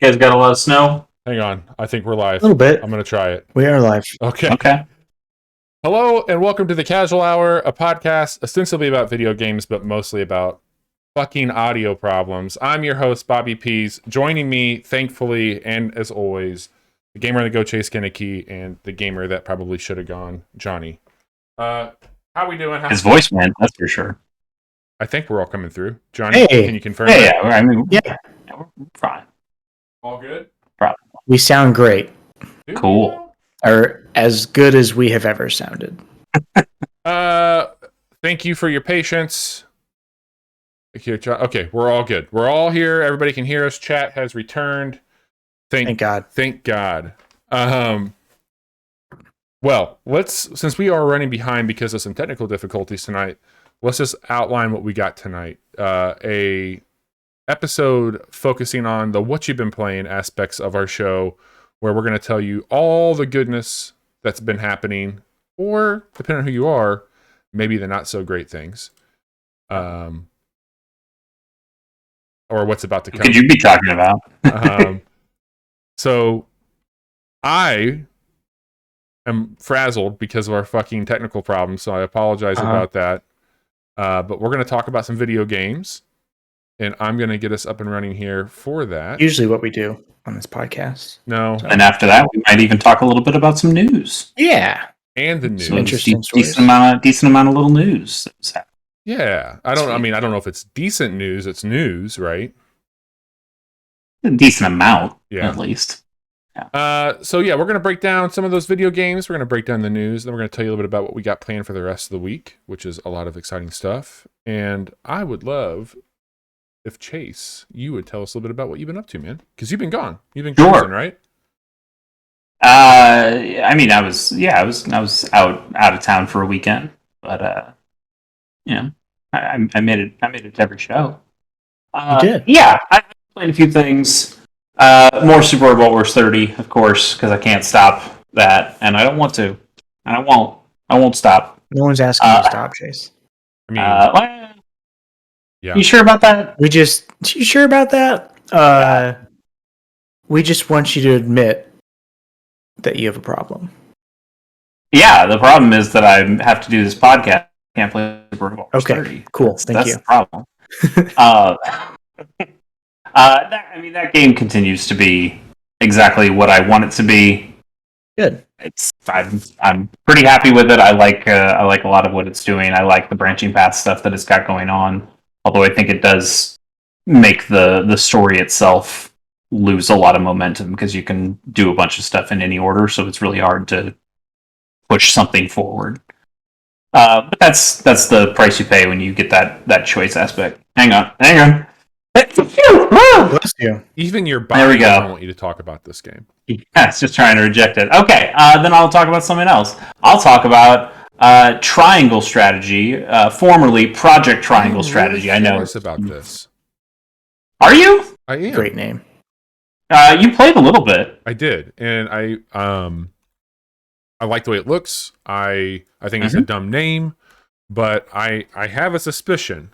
You guys got a lot of snow? Hang on. I think we're live. A little bit. I'm going to try it. We are live. Okay. Hello, and welcome to The Casual Hour, a podcast ostensibly about video games, but mostly about fucking audio problems. I'm your host, Bobby Pease. Joining me, thankfully, and as always, the gamer on the go, Chase Kinnicky, and the gamer that probably should have gone, Johnny. How we doing? His voice went, that's for sure. I think we're all coming through. Johnny, Hey. can you confirm Yeah, that? I mean, Yeah. we're fine. All good? We sound great. Cool. Or as good as we have ever sounded. Thank you for your patience. Okay, we're all good. We're all here. Everybody can hear us. Chat has returned. Thank God. Thank God. Well, since we are running behind because of some technical difficulties tonight, let's just outline what we got tonight. A episode focusing on the what you've been playing aspects of our show, where we're going to tell you all the goodness that's been happening, or depending on who you are, maybe the not so great things, or what's about to come. What could you be talking about? So I am frazzled because of our fucking technical problems, so I apologize about that. But we're going to talk about some video games, and I'm going to get us up and running here for that. Usually what we do on this podcast. No. And after that, we might even talk a little bit about some news. Yeah. And the news. Some interesting stories. Decent amount of little news. Yeah. I don't know if it's decent news. It's news, right? A decent amount, Yeah. at least. So we're going to break down some of those video games. We're going to break down the news. Then we're going to tell you a little bit about what we got planned for the rest of the week, which is a lot of exciting stuff. And I would love if Chase, you would tell us a little bit about what you've been up to, man. Because you've been gone. You've been cruising, right? I mean, I was out of town for a weekend, but I made it to every show. You did? Yeah, I played a few things. More Super Bowl Wars 30, of course, because I can't stop that, and I don't want to, and I won't stop. No one's asking you to stop, Chase. I mean, yeah. You sure about that? You sure about that? We just want you to admit that you have a problem. Yeah, the problem is that I have to do this podcast. I can't play Super Bowl Wars 30. Okay, cool. Thank you. That's the problem. That game continues to be exactly what I want it to be. Good. I'm pretty happy with it. I like a lot of what it's doing. I like the branching path stuff that it's got going on. Although I think it does make the story itself lose a lot of momentum because you can do a bunch of stuff in any order, so it's really hard to push something forward. But that's the price you pay when you get that choice aspect. Hang on. Bless you. Even your There we body go. doesn't want you to talk about this game. Yeah, it's just trying to reject it. Okay, then I'll talk about something else. I'll talk about Triangle Strategy, formerly Project Triangle Strategy. I know. Curious about this. Are you? I am. Great name. You played a little bit. I did, and I like the way it looks. I think it's a dumb name, but I have a suspicion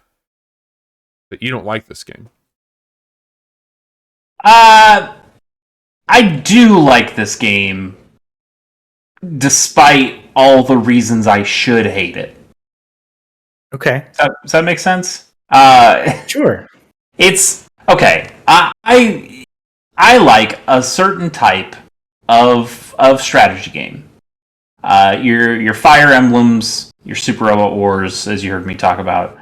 that you don't like this game. I do like this game, despite all the reasons I should hate it. Okay. Does that make sense? Sure. It's okay. I like a certain type of strategy game. Your Fire Emblems, your Super Robot Wars, as you heard me talk about.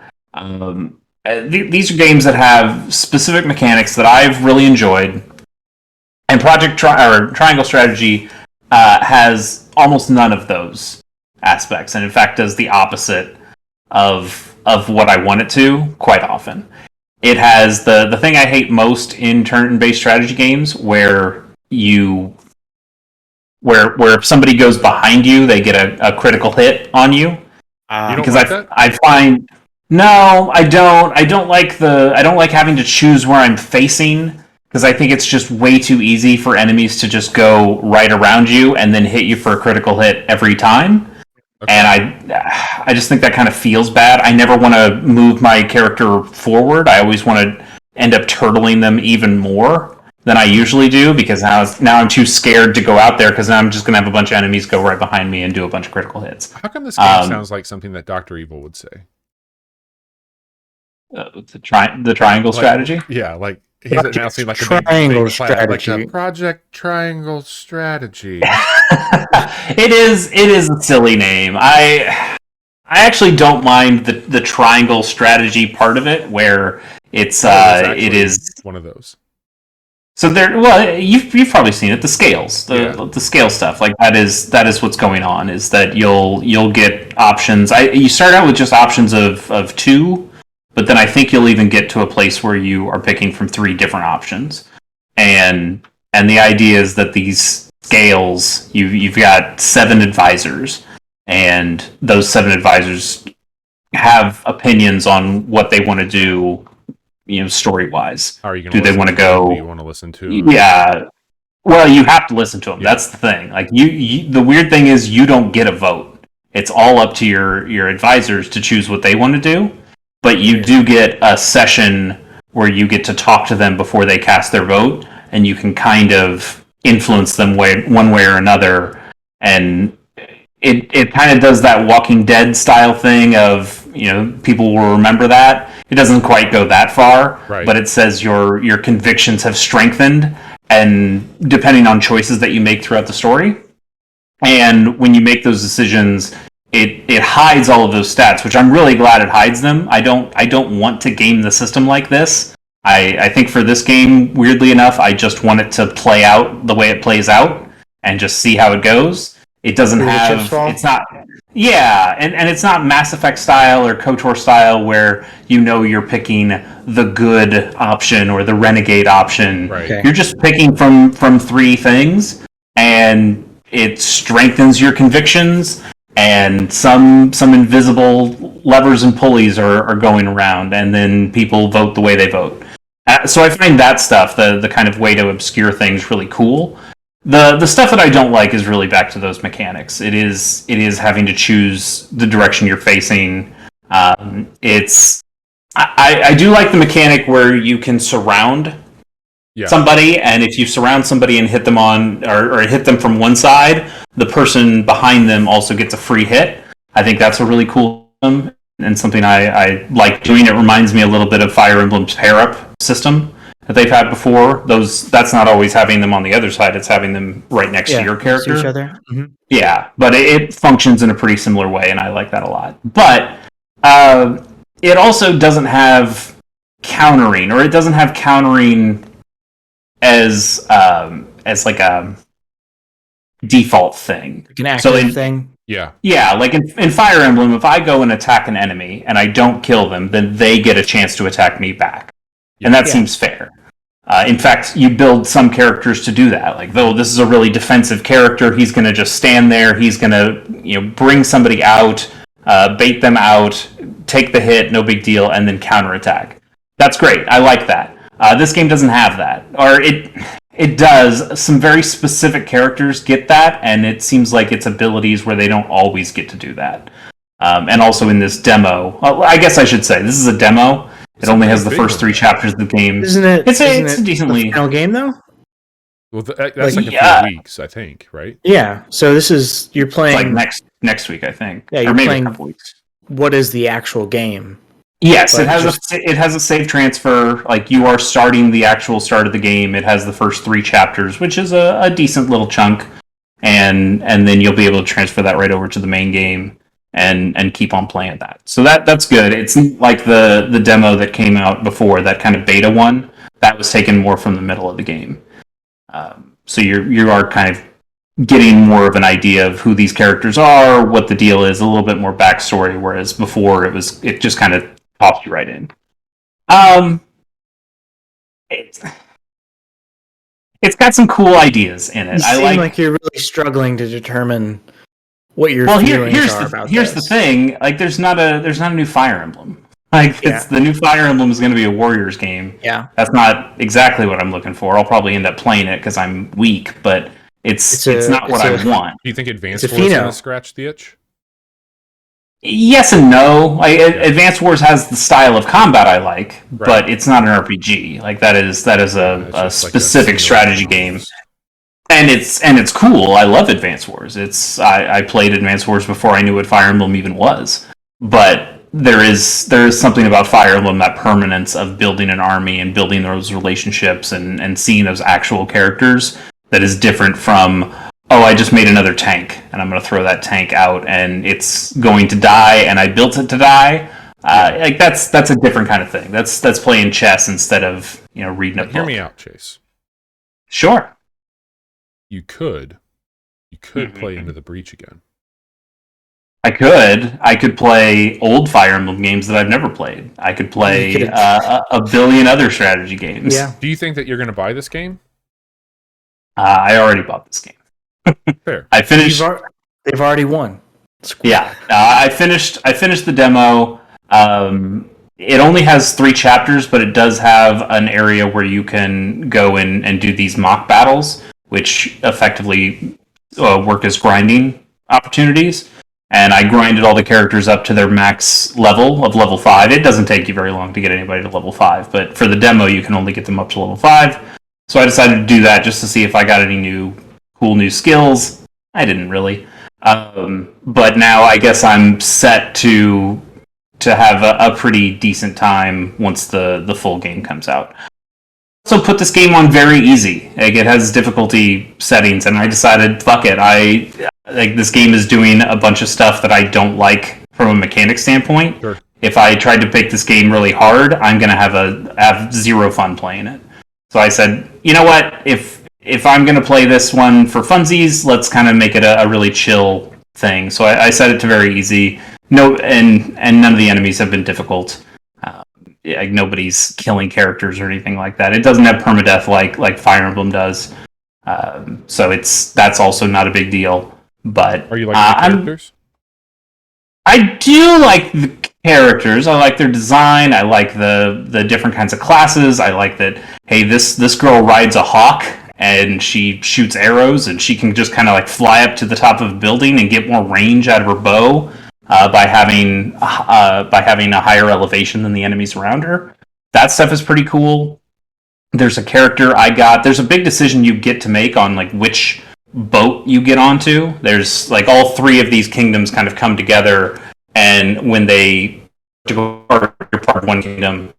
These are games that have specific mechanics that I've really enjoyed, and Triangle Strategy has almost none of those aspects, and in fact does the opposite of what I want it to quite often. It has the thing I hate most in turn-based strategy games, where if somebody goes behind you, they get a critical hit on you. You don't Because like that? I find no, I don't. I don't like having to choose where I'm facing, because I think it's just way too easy for enemies to just go right around you and then hit you for a critical hit every time. Okay. And I just think that kind of feels bad. I never want to move my character forward. I always want to end up turtling them even more than I usually do because now I'm too scared to go out there because I'm just going to have a bunch of enemies go right behind me and do a bunch of critical hits. How come this game sounds like something that Dr. Evil would say? The triangle strategy? Yeah, like he's announcing like a big strategy. Like a Project Triangle Strategy. It is a silly name. I actually don't mind the triangle strategy part of it, where it is one of those. So you've probably seen it. The scales, the scale stuff, like that is what's going on. Is that you'll get options. You start out with just options of 2, but then I think you'll even get to a place where you are picking from 3 different options, and the idea is that these scales, you've got 7 advisors, and those 7 advisors have opinions on what they want to do. Story wise, are you going do they want to go? Do you want to listen to? Yeah, well, you have to listen to them. Yeah. That's the thing. Like you, the weird thing is you don't get a vote. It's all up to your advisors to choose what they want to do. But you do get a session where you get to talk to them before they cast their vote, and you can kind of influence them one way or another. And it kind of does that Walking Dead style thing of people will remember that. It doesn't quite go that far, right. But it says your convictions have strengthened, and depending on choices that you make throughout the story. And when you make those decisions, it hides all of those stats, which I'm really glad it hides them. I don't want to game the system like this. I think for this game, weirdly enough, I just want it to play out the way it plays out and just see how it goes. It doesn't have... It's not... Yeah, and it's not Mass Effect style or KOTOR style where you're picking the good option or the renegade option. Right. Okay. You're just picking from 3 things, and it strengthens your convictions, and some invisible levers and pulleys are going around, and then people vote the way they vote. So I find that stuff, the kind of way to obscure things, really cool. The stuff that I don't like is really back to those mechanics. It is having to choose the direction you're facing. I do like the mechanic where you can surround somebody, and if you surround somebody and hit them or hit them from one side, the person behind them also gets a free hit. I think that's a really cool system and something I like doing. It reminds me a little bit of Fire Emblem's pair-up system that they've had before. That's not always having them on the other side, it's having them right next to your character. Each other. Mm-hmm. Yeah, but it functions in a pretty similar way, and I like that a lot. But it also doesn't have countering, or it doesn't have countering as like a default thing. Like an active thing? Yeah. Yeah, like in Fire Emblem, if I go and attack an enemy and I don't kill them, then they get a chance to attack me back. And that seems fair. In fact, you build some characters to do that. Like, though this is a really defensive character, he's going to just stand there. He's going to, bring somebody out, bait them out, take the hit, no big deal, and then counterattack. That's great. I like that. This game doesn't have that, or it does. Some very specific characters get that, and it seems like it's abilities where they don't always get to do that. And also in this demo, I guess I should say this is a demo. It only has the first 3 chapters of the game. Isn't it? It's a decently the final game though. Well, that's like a few weeks, I think, right? Yeah. So you're playing like next week, I think. Yeah, you're or maybe playing. A couple weeks. What is the actual game? Yes, it has a save transfer. Like, you are starting the actual start of the game. It has the first 3 chapters, which is a decent little chunk, and then you'll be able to transfer that right over to the main game and keep on playing that. So that's good. It's like the demo that came out before, that kind of beta one, that was taken more from the middle of the game. So you are kind of getting more of an idea of who these characters are, what the deal is, a little bit more backstory, whereas before it just kind of pops you right in. It's got some cool ideas in it. You seem like you're really struggling to determine what your feelings are about this. Here's the thing: like, there's not a new Fire Emblem. Like, the new Fire Emblem is going to be a Warriors game. Yeah, that's not exactly what I'm looking for. I'll probably end up playing it because I'm weak, but it's not what I want. Do you think Advanced Wars is going to scratch the itch? Yes and no. Like Advance Wars has the style of combat I like, but it's not an RPG. Like that is a specific like strategy game, and it's cool. I love Advance Wars. I played Advance Wars before I knew what Fire Emblem even was, but there is something about Fire Emblem, that permanence of building an army and building those relationships and seeing those actual characters, that is different from, oh, I just made another tank, and I'm going to throw that tank out, and it's going to die, and I built it to die. Like that's a different kind of thing. That's playing chess instead of reading a book. Hear me out, Chase. Sure. You could play Into the Breach again. I could play old Fire Emblem games that I've never played. I could play a billion other strategy games. Yeah. Do you think that you're going to buy this game? I already bought this game. Fair. I finished. They've already won. Yeah, I finished the demo. It only has 3 chapters, but it does have an area where you can go in and do these mock battles, which effectively work as grinding opportunities. And I grinded all the characters up to their max level of level 5. It doesn't take you very long to get anybody to level 5, but for the demo, you can only get them up to level 5. So I decided to do that just to see if I got any cool new skills. I didn't really. But now I guess I'm set to have a pretty decent time once the full game comes out. Also put this game on very easy. Like, it has difficulty settings, and I decided, fuck it. This game is doing a bunch of stuff that I don't like from a mechanic standpoint. Sure. If I tried to pick this game really hard, I'm going to have zero fun playing it. So I said, you know what? If I'm going to play this one for funsies, let's kind of make it a really chill thing. So I set it to very easy. No, and none of the enemies have been difficult. Nobody's killing characters or anything like that. It doesn't have permadeath like Fire Emblem does. So that's also not a big deal. But are you like the characters? I do like the characters. I like their design. I like the different kinds of classes. I like that, hey, this girl rides a hawk and she shoots arrows, and she can just kind of like fly up to the top of a building and get more range out of her bow by having a higher elevation than the enemies around her. That stuff is pretty cool. There's a character there's a big decision you get to make on like which boat you get onto. There's like all 3 of these kingdoms kind of come together, and when they go part of one kingdom,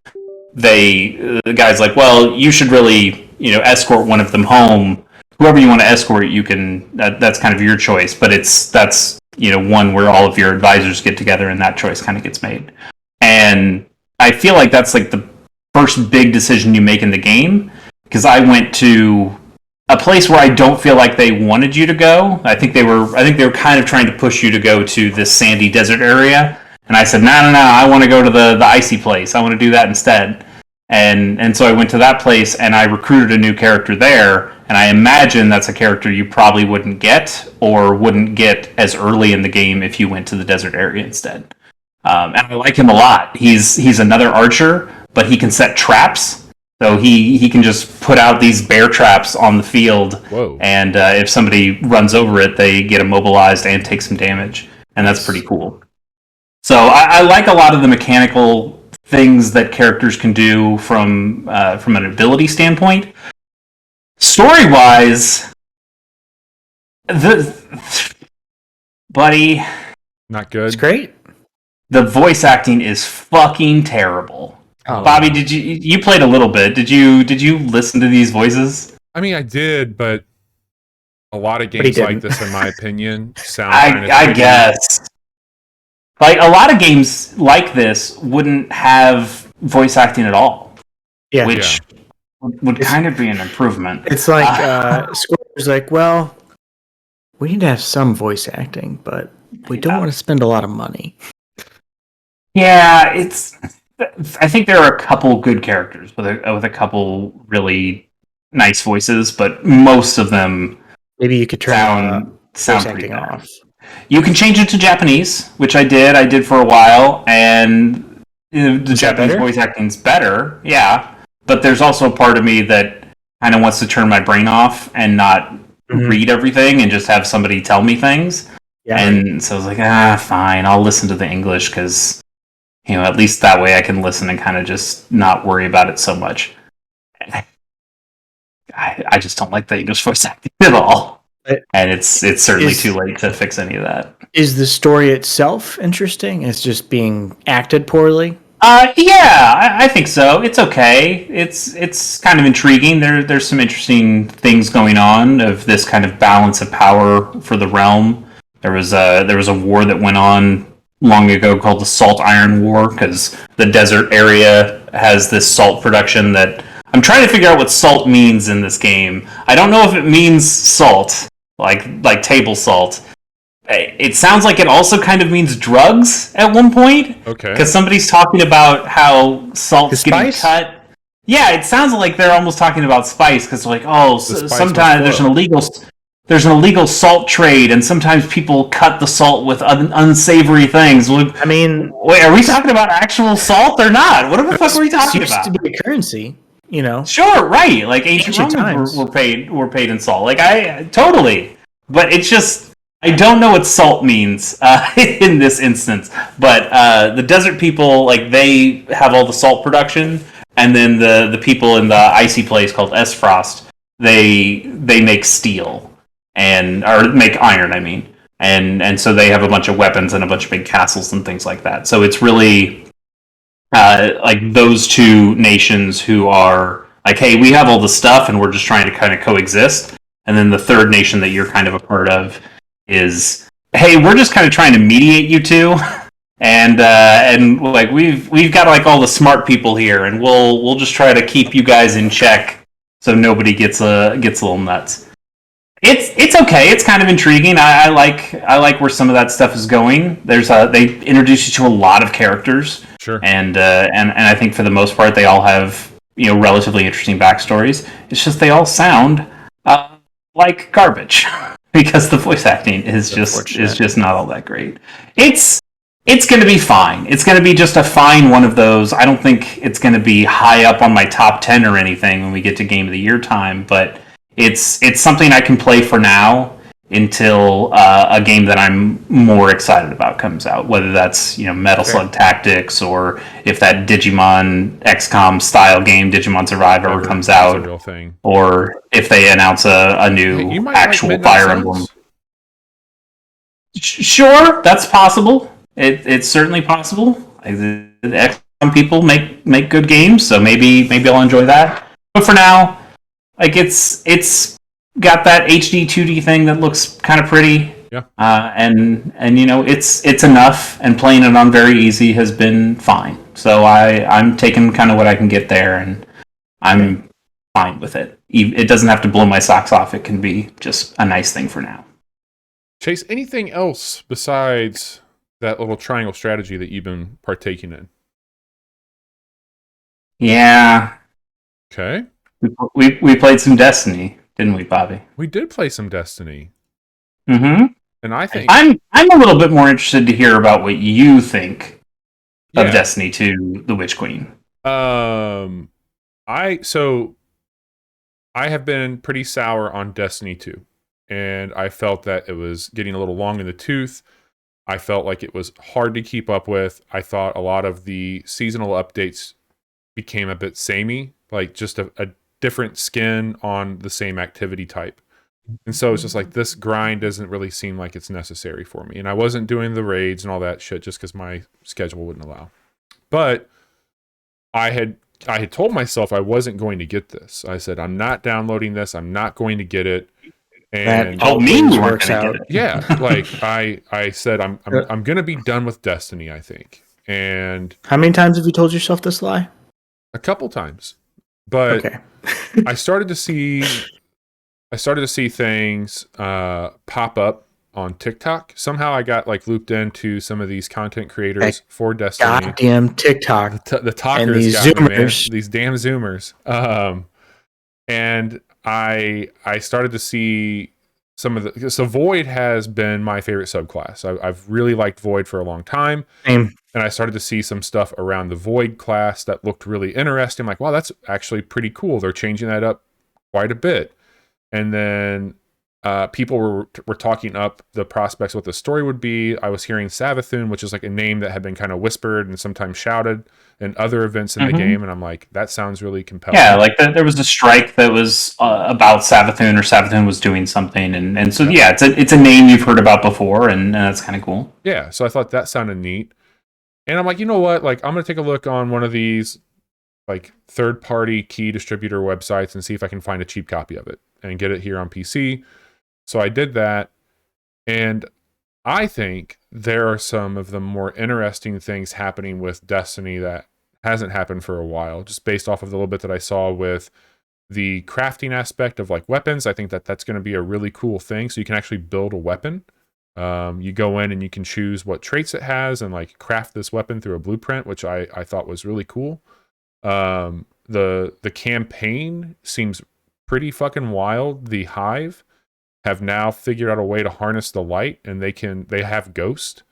the guy's like, well, you should really escort one of them home. Whoever you want to escort, you can. That's kind of your choice, but that's one where all of your advisors get together and that choice kind of gets made. And I feel like that's like the first big decision you make in the game, because I went to a place where I don't feel like they wanted you to go. I think they were kind of trying to push you to go to this sandy desert area, and I said, no, I want to go to the icy place. I want to do that instead. And so I went to that place, and I recruited a new character there, and I imagine that's a character you probably wouldn't get, or wouldn't get as early in the game if you went to the desert area instead. And I like him a lot. He's another archer, but he can set traps. So he can just put out these bear traps on the field. Whoa. And if somebody runs over it, they get immobilized and take some damage, and that's pretty cool. So I like a lot of the mechanical things that characters can do from an ability standpoint. Story-wise, buddy, not good. It's great. The voice acting is fucking terrible. Oh, Bobby, did you played a little bit? Did you listen to these voices? I mean, I did, but a lot of games like this, in my opinion, sound. I guess, like a lot of games like this wouldn't have voice acting at all. Yeah, which would kind of be an improvement. It's like Square's like, well, we need to have some voice acting, but we don't want to spend a lot of money. Yeah, I think there are a couple good characters with a couple really nice voices, but most of them maybe you could sound pretty bad. off. You can change it to Japanese, which I did for a while, and the Japanese voice acting's better. Yeah, but there's also a part of me that kind of wants to turn my brain off and not read everything and just have somebody tell me things. Yeah. And so I was like, fine, I'll listen to the English because, at least that way I can listen and kind of just not worry about it so much. I just don't like the English voice acting at all. And it's certainly too late to fix any of that. Is the story itself interesting? It's just being acted poorly? Yeah, I think so. It's okay. It's kind of intriguing. There's some interesting things going on of this kind of balance of power for the realm. There was a war that went on long ago called the Salt Iron War because the desert area has this salt production that I'm trying to figure out what salt means in this game. I don't know if it means salt, like table salt. It sounds like it also kind of means drugs at one point. Okay. Because somebody's talking about how salt's getting cut. Yeah, it sounds like they're almost talking about spice because they're like, sometimes there's an illegal salt trade, and sometimes people cut the salt with unsavory things. I mean, wait, are we talking about actual salt or not? What the fuck are we talking about? It used to be a currency, Sure, right. Like ancient Romans were paid in salt. Like I totally, but it's just. I don't know what salt means in this instance, but the desert people, like, they have all the salt production, and then the people in the icy place called Esfrost, they make steel or make iron, I mean, and so they have a bunch of weapons and a bunch of big castles and things like that. So it's really like those two nations who are like, hey, we have all the stuff, and we're just trying to kind of coexist, and then the third nation that you're kind of a part of is, hey, we're just kind of trying to mediate you two, and like we've got like all the smart people here, and we'll just try to keep you guys in check so nobody gets a little nuts. It's okay. It's kind of intriguing. I like where some of that stuff is going. They introduce you to a lot of characters, sure, and I think for the most part they all have relatively interesting backstories. It's just they all sound like garbage. Because the voice acting is just not all that great. It's going to be fine. It's going to be just a fine one of those. I don't think it's going to be high up on my top 10 or anything when we get to Game of the Year time, but it's something I can play for now until a game that I'm more excited about comes out. Whether that's Metal Slug Tactics, or if that Digimon XCOM style game, Digimon Survive, ever comes out, a real thing. Or if they announce a new actual Fire Emblem. Sure, that's possible. It's certainly possible. The XCOM people make good games, so maybe I'll enjoy that. But for now, like it's got that HD 2D thing that looks kind of pretty. Yeah. And it's enough, and playing it on very easy has been fine. So I'm taking kind of what I can get there, and I'm fine with it. It doesn't have to blow my socks off. It can be just a nice thing for now. Chase, anything else besides that little triangle strategy that you've been partaking in? Yeah. Okay. We played some Destiny, didn't we, Bobby? We did play some Destiny. Mm-hmm. And I think I'm a little bit more interested to hear about what you think of Destiny 2, The Witch Queen. I have been pretty sour on Destiny 2, and I felt that it was getting a little long in the tooth. I felt like it was hard to keep up with. I thought a lot of the seasonal updates became a bit samey, like just a different skin on the same activity type. And so it's just like, this grind doesn't really seem like it's necessary for me. And I wasn't doing the raids and all that shit just because my schedule wouldn't allow. But I had told myself I wasn't going to get this. I said, I'm not downloading this. I'm not going to get it. And that mean you weren't going to get it. Yeah, like I said, I'm going to be done with Destiny, I think. And how many times have you told yourself this lie? A couple times. But okay. I started to see things pop up on TikTok. Somehow I got like looped into some of these content creators for Destiny. Goddamn TikTok. The talkers and these got Zoomers. Me, man. These damn Zoomers. And I started to see some of the... So Void has been my favorite subclass. I've really liked Void for a long time. Same. And I started to see some stuff around the Void class that looked really interesting. I'm like, wow, that's actually pretty cool. They're changing that up quite a bit. And then people were talking up the prospects, what the story would be. I was hearing Savathun, which is like a name that had been kind of whispered and sometimes shouted in other events in the game, and I'm like, that sounds really compelling. Yeah, like there was a strike that was about Savathun, or Savathun was doing something, and so yeah, it's a name you've heard about before, and that's kind of cool. Yeah, so I thought that sounded neat, and I'm like, you know what? Like, I'm gonna take a look on one of these like third-party key distributor websites and see if I can find a cheap copy of it and get it here on PC. So I did that, and I think there are some of the more interesting things happening with Destiny that hasn't happened for a while, just based off of the little bit that I saw with the crafting aspect of like weapons. I think that that's going to be a really cool thing. So you can actually build a weapon. You go in and you can choose what traits it has and like craft this weapon through a blueprint, which I thought was really cool. The campaign seems pretty fucking wild. The Hive have now figured out a way to harness the light, and they have ghost,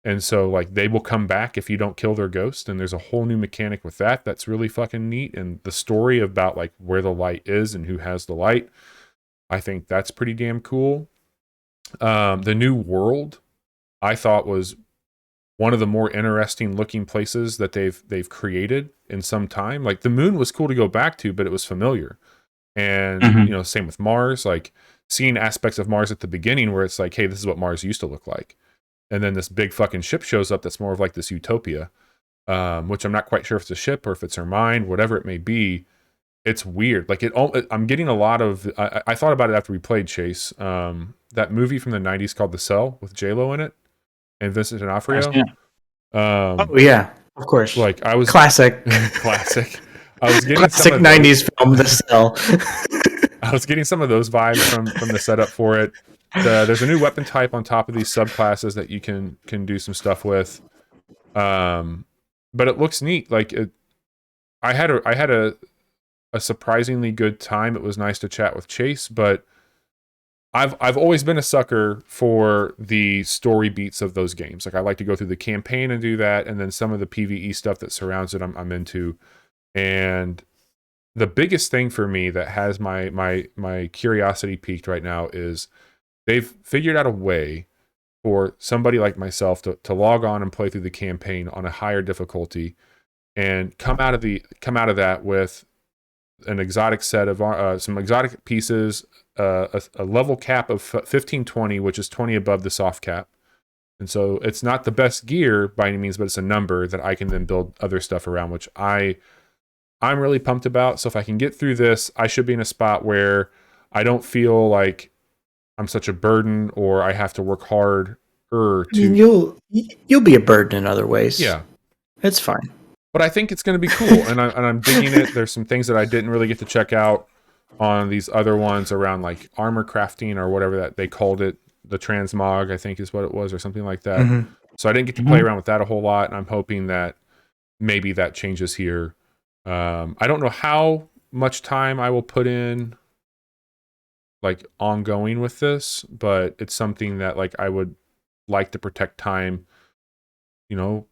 and so like they will come back if you don't kill their ghost, and there's a whole new mechanic with that that's really fucking neat. And the story about like where the light is and who has the light, I think that's pretty damn cool. The new world I thought was one of the more interesting looking places that they've created in some time. Like the moon was cool to go back to, but it was familiar. And you know, same with Mars, like seeing aspects of Mars at the beginning where it's like, hey, this is what Mars used to look like. And then this big fucking ship shows up that's more of like this utopia, which I'm not quite sure if it's a ship or if it's her mind, whatever it may be. It's weird. Like I'm getting a lot of, I thought about it after we played Chase, that movie from the 90s called The Cell with J-Lo in it and Vincent D'Onofrio. Oh yeah, of course. Like I was classic. I was getting classic some 90s film, The Cell. I was getting some of those vibes from the setup for it. There's a new weapon type on top of these subclasses that you can do some stuff with. But it looks neat. Like I had a surprisingly good time. It was nice to chat with Chase, but I've always been a sucker for the story beats of those games. Like I like to go through the campaign and do that, and then some of the PvE stuff that surrounds it I'm into. And the biggest thing for me that has my curiosity peaked right now is they've figured out a way for somebody like myself to log on and play through the campaign on a higher difficulty and come out of that with an exotic set of some exotic pieces, a level cap of 1520, which is 20 above the soft cap. And so it's not the best gear by any means, but it's a number that I can then build other stuff around, which I'm really pumped about. So if I can get through this, I should be in a spot where I don't feel like I'm such a burden or I have to work hard. You'll be a burden in other ways. Yeah, it's fine. But I think it's going to be cool, and I'm digging it. There's some things that I didn't really get to check out on these other ones around like armor crafting or whatever that they called it. The transmog, I think is what it was, or something like that. Mm-hmm. So I didn't get to play around with that a whole lot, and I'm hoping that maybe that changes here. I don't know how much time I will put in like ongoing with this, but it's something that like I would like to protect time, you know,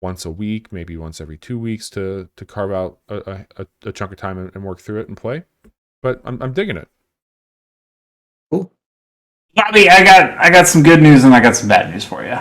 once a week, maybe once every 2 weeks to carve out a chunk of time and work through it and play. But I'm digging it. Cool. Bobby, I got some good news and I got some bad news for you.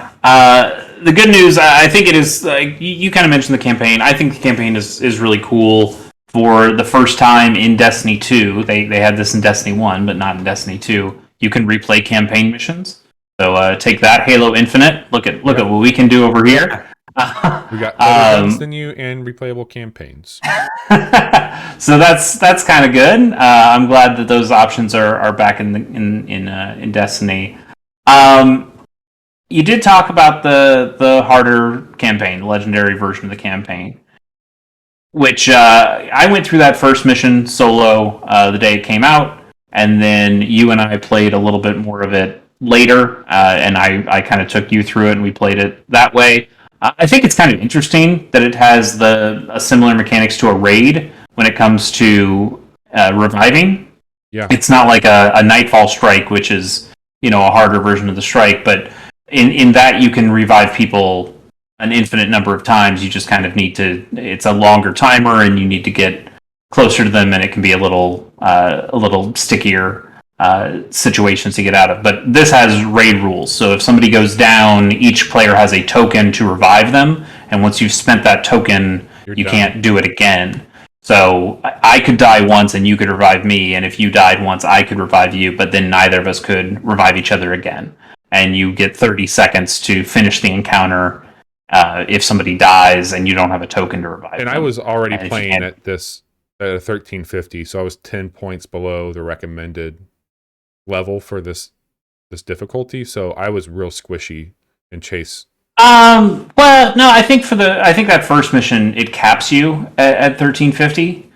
The good news, I think it is, like you kind of mentioned the campaign. I think the campaign is really cool for the first time in Destiny 2. They had this in Destiny 1, but not in Destiny 2. You can replay campaign missions. So take that, Halo Infinite. Look at what we can do over here. We got better guns than you and replayable campaigns. So that's kind of good. I'm glad that those options are back in Destiny. You did talk about the harder campaign, the legendary version of the campaign, which I went through that first mission solo the day it came out, and then you and I played a little bit more of it later, and I kind of took you through it, and we played it that way. I think it's kind of interesting that it has a similar mechanics to a raid when it comes to reviving. Yeah, it's not like a Nightfall strike, which is a harder version of the strike, but in that you can revive people an infinite number of times. You just kind of need to. It's a longer timer, and you need to get closer to them, and it can be a little stickier. situations to get out of. But this has raid rules. So if somebody goes down, each player has a token to revive them. And once you've spent that token, you can't do it again. So I could die once and you could revive me. And if you died once, I could revive you. But then neither of us could revive each other again. And you get 30 seconds to finish the encounter if somebody dies and you don't have a token to revive them. I was already playing at this at a 1350, so I was 10 points below the recommended level for this difficulty. So I was real squishy in chase. Well, no, I think that first mission it caps you at 1350.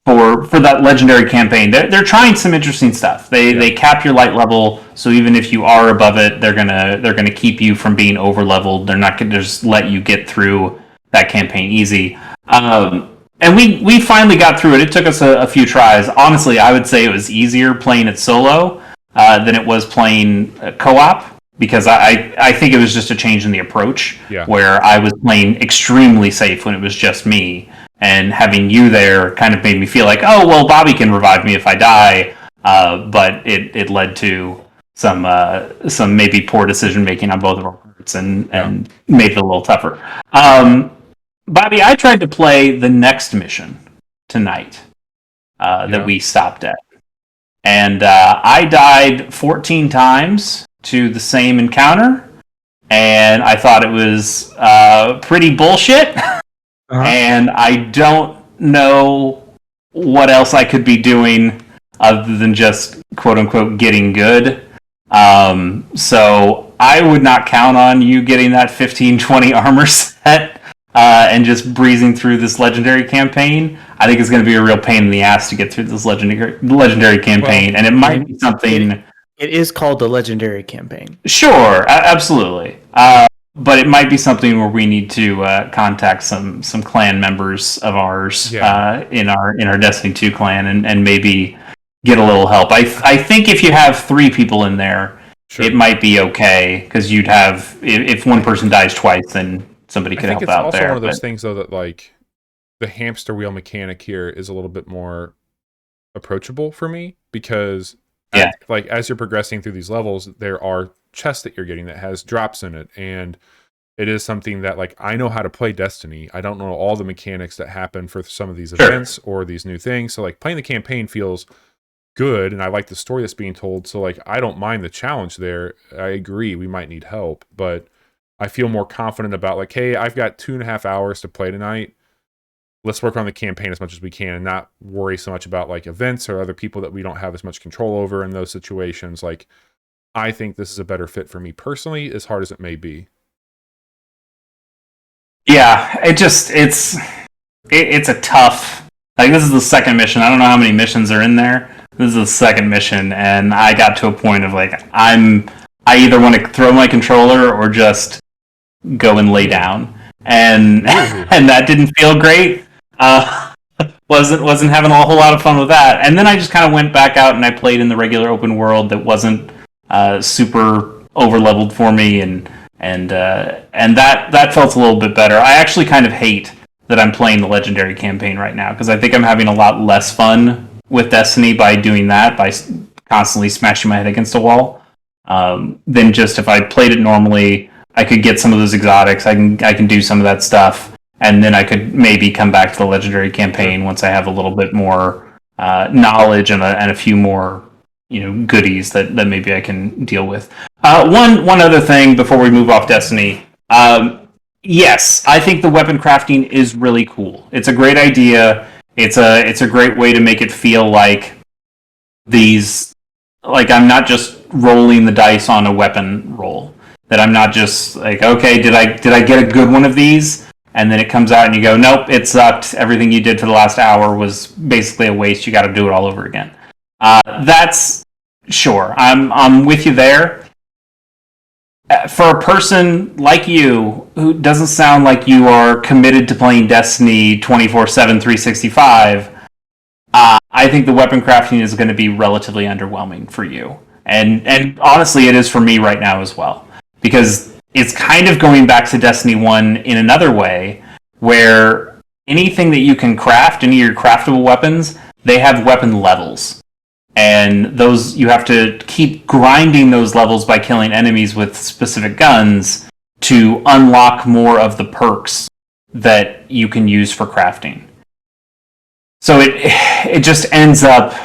For that legendary campaign, they're trying some interesting stuff. They cap your light level, so even if you are above it, they're gonna keep you from being over leveled. They're not gonna just let you get through that campaign easy. And we finally got through it. It took us a few tries. Honestly, I would say it was easier playing it solo than it was playing co-op. Because I think it was just a change in the approach, where I was playing extremely safe when it was just me, and having you there kind of made me feel like, oh, well, Bobby can revive me if I die, but it led to some maybe poor decision making on both of our parts and made it a little tougher. Bobby, I tried to play the next mission tonight that we stopped at, and I died 14 times to the same encounter, and I thought it was pretty bullshit. And I don't know what else I could be doing other than just quote unquote getting good. So I would not count on you getting that 15-20 armor set and just breezing through this legendary campaign. I think it's going to be a real pain in the ass to get through this legendary campaign, and it might be something. It is called the Legendary Campaign. Sure, absolutely. But it might be something where we need to contact some clan members of ours in our Destiny 2 clan and maybe get a little help. I think if you have 3 people in there, it might be okay, because you'd have, if one person dies twice, then somebody could help out there. It's also one of those things, though, that like the hamster wheel mechanic here is a little bit more approachable for me, because as you're progressing through these levels, there are chests that you're getting that has drops in it, and it is something that, like, I know how to play Destiny. I don't know all the mechanics that happen for some of these events or these new things. So, like, playing the campaign feels good, and I like the story that's being told. So, like, I don't mind the challenge there. I agree we might need help, but I feel more confident about, like, hey, I've got 2.5 hours to play tonight. Let's work on the campaign as much as we can and not worry so much about, like, events or other people that we don't have as much control over in those situations. Like, I think this is a better fit for me personally, as hard as it may be. Yeah, it's a tough, like, this is the second mission. I don't know how many missions are in there. This is the second mission, and I got to a point of, like, I either want to throw my controller or just go and lay down. And and that didn't feel great. Wasn't having a whole lot of fun with that. And then I just kind of went back out and I played in the regular open world that wasn't super over leveled for me, and that felt a little bit better. I actually kind of hate that I'm playing the legendary campaign right now, because I think I'm having a lot less fun with Destiny by doing that, by constantly smashing my head against a wall, than just if I played it normally. I could get some of those exotics. I can do some of that stuff, and then I could maybe come back to the legendary campaign once I have a little bit more knowledge and a few more goodies that maybe I can deal with. One other thing before we move off Destiny. Yes, I think the weapon crafting is really cool. It's a great idea. It's a great way to make it feel like I'm not just rolling the dice on a weapon roll. That I'm not just like, okay, did I get a good one of these? And then it comes out and you go, nope, it sucked. Everything you did for the last hour was basically a waste. You got to do it all over again. That's sure. I'm with you there. For a person like you who doesn't sound like you are committed to playing Destiny 24/7, 365, I think the weapon crafting is going to be relatively underwhelming for you. And honestly, it is for me right now as well. Because it's kind of going back to Destiny 1 in another way, where anything that you can craft, any of your craftable weapons, they have weapon levels. and those you have to keep grinding those levels by killing enemies with specific guns to unlock more of the perks that you can use for crafting. So it just ends up,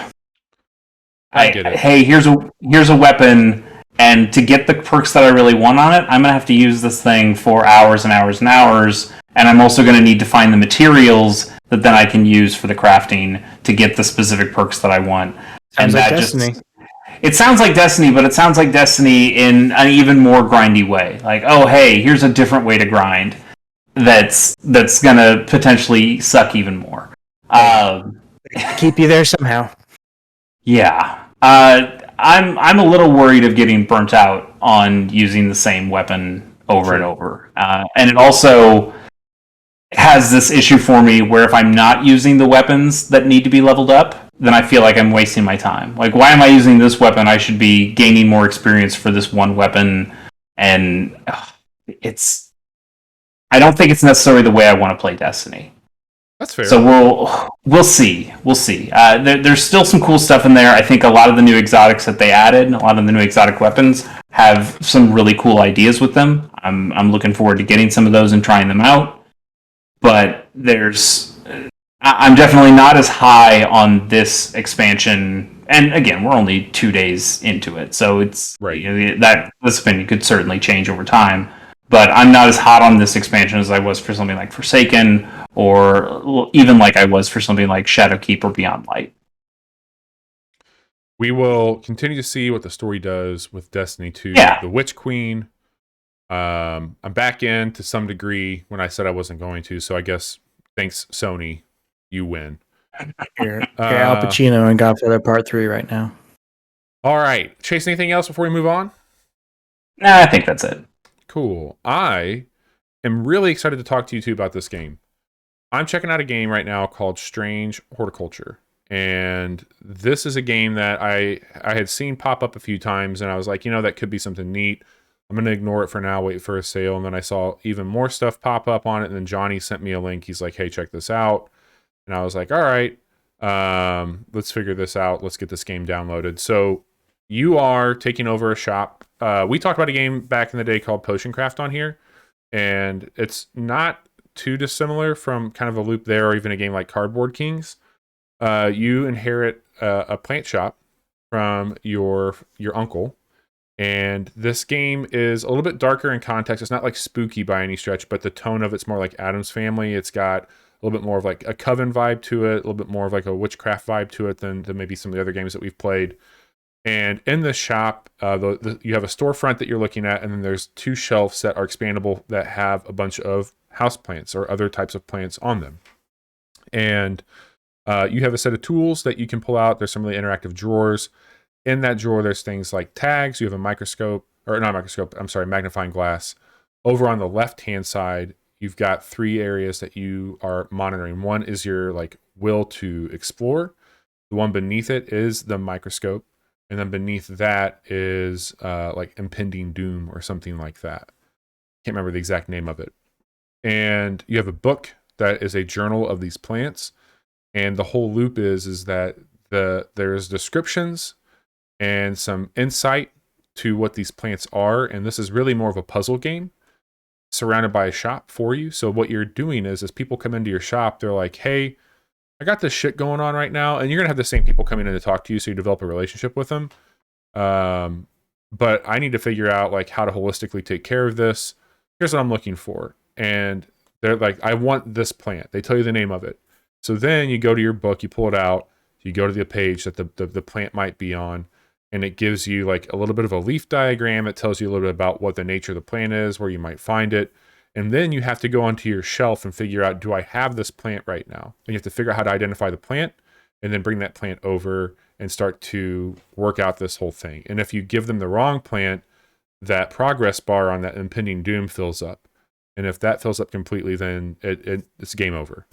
I get it. hey, here's a weapon, and to get the perks that I really want on it, I'm gonna have to use this thing for hours and hours and hours, and I'm also gonna need to find the materials that then I can use for the crafting to get the specific perks that I want. Sounds like Destiny. It sounds like Destiny, but it sounds like Destiny in an even more grindy way. Like, oh, hey, here's a different way to grind that's gonna potentially suck even more. Keep you there somehow. Yeah. I'm a little worried of getting burnt out on using the same weapon over and over. And it also has this issue for me where if I'm not using the weapons that need to be leveled up, then I feel like I'm wasting my time. Like, why am I using this weapon? I should be gaining more experience for this one weapon. And I don't think it's necessarily the way I want to play Destiny. That's fair. So we'll see. There's still some cool stuff in there. I think a lot of the new exotics that they added, a lot of the new exotic weapons, have some really cool ideas with them. I'm looking forward to getting some of those and trying them out. But I'm definitely not as high on this expansion. And again, we're only 2 days into it, so it's right. That this opinion could certainly change over time. But I'm not as hot on this expansion as I was for something like Forsaken, or even like I was for something like Shadowkeep or Beyond Light. We will continue to see what the story does with Destiny 2. Yeah. The Witch Queen. I'm back in to some degree when I said I wasn't going to, so I guess thanks, Sony, you win. You're Al Pacino in Godfather Part 3 right now. All right. Chase, anything else before we move on? Nah, I think that's it. Cool. I am really excited to talk to you two about this game. I'm checking out a game right now called Strange Horticulture. And this is a game that I had seen pop up a few times, and I was like, that could be something neat. I'm going to ignore it for now, wait for a sale. And then I saw even more stuff pop up on it. And then Johnny sent me a link. He's like, hey, check this out. And I was like, all right, let's figure this out. Let's get this game downloaded. So you are taking over a shop. We talked about a game back in the day called Potion Craft on here. And it's not too dissimilar from kind of a loop there, or even a game like Cardboard Kings. You inherit a plant shop from your uncle. And this game is a little bit darker in context. It's not like spooky by any stretch, but the tone of it's more like Addams Family. It's got a little bit more of like a Coven vibe to it, a little bit more of like a witchcraft vibe to it than maybe some of the other games that we've played. And in the shop, you have a storefront that you're looking at, and then there's 2 shelves that are expandable that have a bunch of houseplants or other types of plants on them. And you have a set of tools that you can pull out. There's some really interactive drawers. In that drawer, there's things like tags. You have a magnifying glass. Over on the left-hand side, you've got 3 areas that you are monitoring. One is your will to explore. The one beneath it is the microscope. And then beneath that is impending doom or something like that. Can't remember the exact name of it. And you have a book that is a journal of these plants. And the whole loop is that there's descriptions and some insight to what these plants are. And this is really more of a puzzle game surrounded by a shop for you. So what you're doing is as people come into your shop, they're like, hey, I got this shit going on right now. And you're going to have the same people coming in to talk to you, so you develop a relationship with them. But I need to figure out how to holistically take care of this. Here's what I'm looking for. And they're like, I want this plant. They tell you the name of it. So then you go to your book, you pull it out, you go to the page that the plant might be on, and it gives you a little bit of a leaf diagram. It tells you a little bit about what the nature of the plant is, where you might find it. And then you have to go onto your shelf and figure out, do I have this plant right now? And you have to figure out how to identify the plant and then bring that plant over and start to work out this whole thing. And if you give them the wrong plant, that progress bar on that impending doom fills up. And if that fills up completely, then it's game over.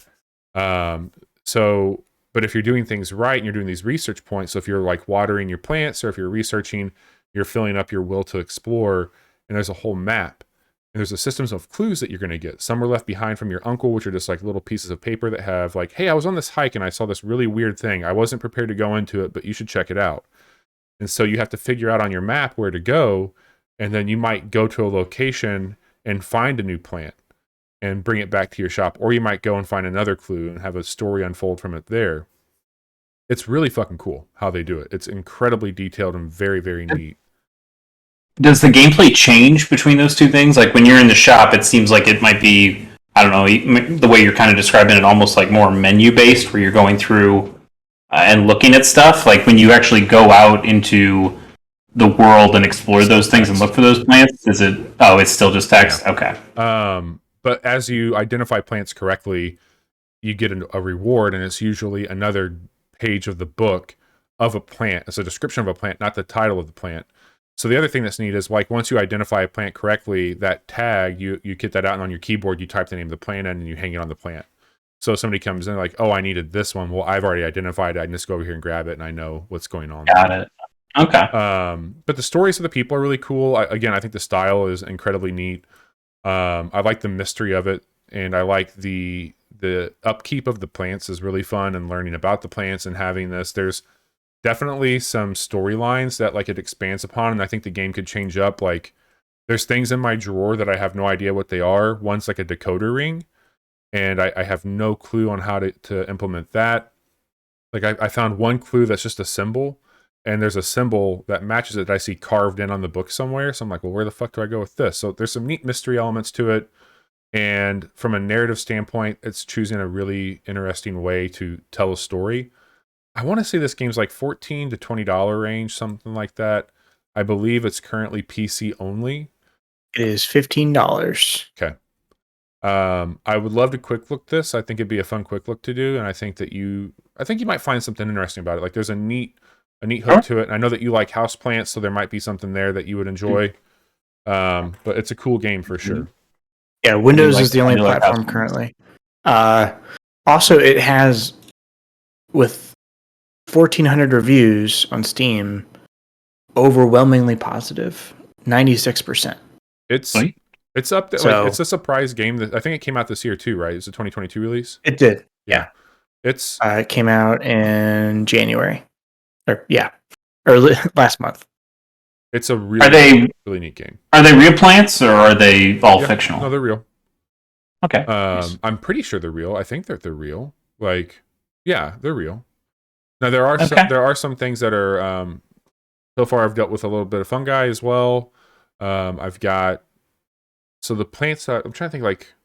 But if you're doing things right and you're doing these research points, so if you're watering your plants or if you're researching, you're filling up your will to explore, and there's a whole map. And there's a systems of clues that you're going to get. Some are left behind from your uncle, which are just like little pieces of paper that have like, hey, I was on this hike and I saw this really weird thing. I wasn't prepared to go into it, but you should check it out. And so you have to figure out on your map where to go. And then you might go to a location and find a new plant and bring it back to your shop. Or you might go and find another clue and have a story unfold from it there. It's really fucking cool how they do it. It's incredibly detailed and very, very neat. Does the gameplay change between those two things? Like when you're in the shop, it seems like it might be, I don't know, the way you're kind of describing it, almost like more menu based, where you're going through and looking at stuff. Like when you actually go out into the world and explore those things and look for those plants, is it? Oh, it's still just text. Yeah. Okay. But as you identify plants correctly, you get a reward, and it's usually another page of the book of a plant. It's a description of a plant, not the title of the plant. So the other thing that's neat is like once you identify a plant correctly, that tag, you get that out, and on your keyboard you type the name of the plant in and you hang it on the plant. So if somebody comes in like, oh, I needed this one. Well, I've already identified it. I can just go over here and grab it, and I know what's going on. Got it. Okay. But the stories of the people are really cool. I think the style is incredibly neat. I like the mystery of it, and I like the upkeep of the plants is really fun, and learning about the plants and having this. There's definitely some storylines that like it expands upon, and I think the game could change up. Like there's things in my drawer that I have no idea what they are. One's like a decoder ring, and I have no clue on how to implement that. Like I found one clue that's just a symbol, and there's a symbol that matches it that I see carved in on the book somewhere. So I'm like, well, where the fuck do I go with this? So there's some neat mystery elements to it. And from a narrative standpoint, it's choosing a really interesting way to tell a story. I want to say this game's like $14 to $20 range, something like that. I believe it's currently PC only. It is $15. Okay. I would love to quick look this. I think it'd be a fun quick look to do, and I think you might find something interesting about it. Like there's a neat hook to it. And I know that you like houseplants, so there might be something there that you would enjoy. But it's a cool game for sure. Yeah, Windows is the only platform currently. Also, it has, with 1,400 reviews on Steam, overwhelmingly positive, 96%. It's up there. So, like, it's a surprise game. That I think it came out this year too, right? It's a 2022 release. It did. Yeah. It came out in January. Or last month. It's a really neat game. Are they real plants or are they all fictional? No, they're real. Okay. I'm pretty sure they're real. I think that they're real. Like, yeah, they're real. Now there are some things that are so far I've dealt with a little bit of fungi as well. I've got the plants I'm trying to think, like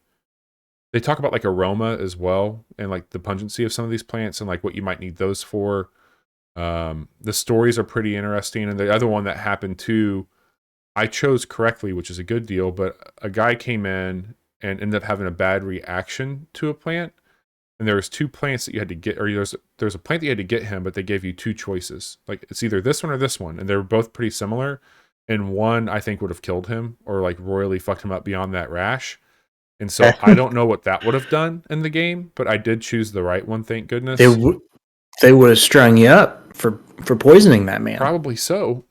they talk about like aroma as well, and like the pungency of some of these plants and like what you might need those for. The stories are pretty interesting, and the other one that happened too, I chose correctly, which is a good deal, but a guy came in and ended up having a bad reaction to a plant, and there was two plants that you had to get, or there's a plant that you had to get him, but they gave you two choices, like it's either this one or this one, and they were both pretty similar, and one I think would have killed him or like royally fucked him up beyond that rash. And so I don't know what that would have done in the game, but I did choose the right one, thank goodness. They would have strung you up for poisoning that man. Probably so.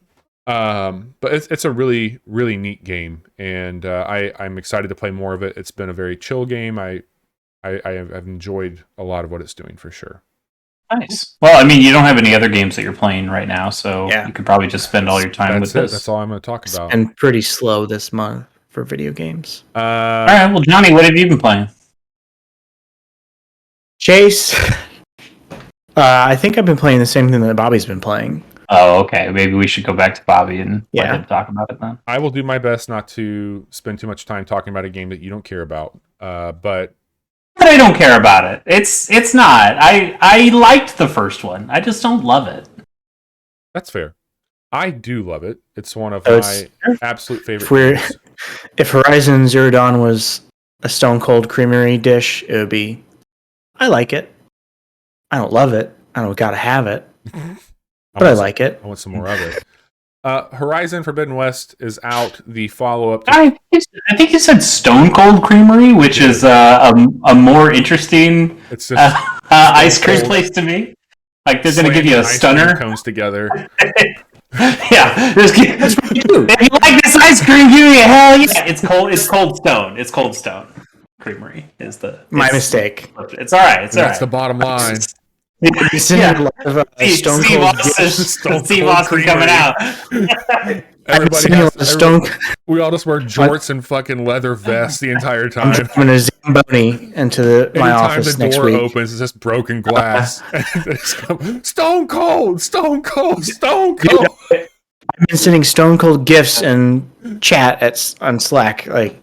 But it's a really, really neat game, and I'm excited to play more of it. It's been a very chill game. I've enjoyed a lot of what it's doing for sure. Nice. Well, I mean, you don't have any other games that you're playing right now, so you could probably just spend all your time with this. That's all I'm going to talk about. And pretty slow this month for video games. All right. Well, Johnny, what have you been playing? Chase. I think I've been playing the same thing that Bobby's been playing. Oh, okay. Maybe we should go back to Bobby and let him talk about it then. I will do my best not to spend too much time talking about a game that you don't care about. But I don't care about it. It's not. I liked the first one. I just don't love it. That's fair. I do love it. It's one of my absolute favorite games. If Horizon Zero Dawn was a Stone Cold Creamery dish, it would be, I like it. I don't love it. I don't gotta have it. But I like it. I want some more of it. Horizon Forbidden West is out. The follow-up. I think you said Stone Cold Creamery, which is a more interesting ice cream place to me. Like they're going to give you a stunner. Cones together. Yeah, if you like this ice cream, give me a hell yeah. It's cold. It's Cold Stone. It's Cold Stone. Creamery is My mistake. It's all right. It's all right. That's the bottom line. Sending a lot of Stone Steve Cold Steve Austin coming out. Everybody sending has a Stone. we all just wear jorts and fucking leather vests the entire I'm time. driving a Zamboni into my Anytime office the next door week. opens, it's just broken glass. Stone Cold, Stone Cold, Stone Cold. I've been sending Stone Cold gifts and chat on Slack like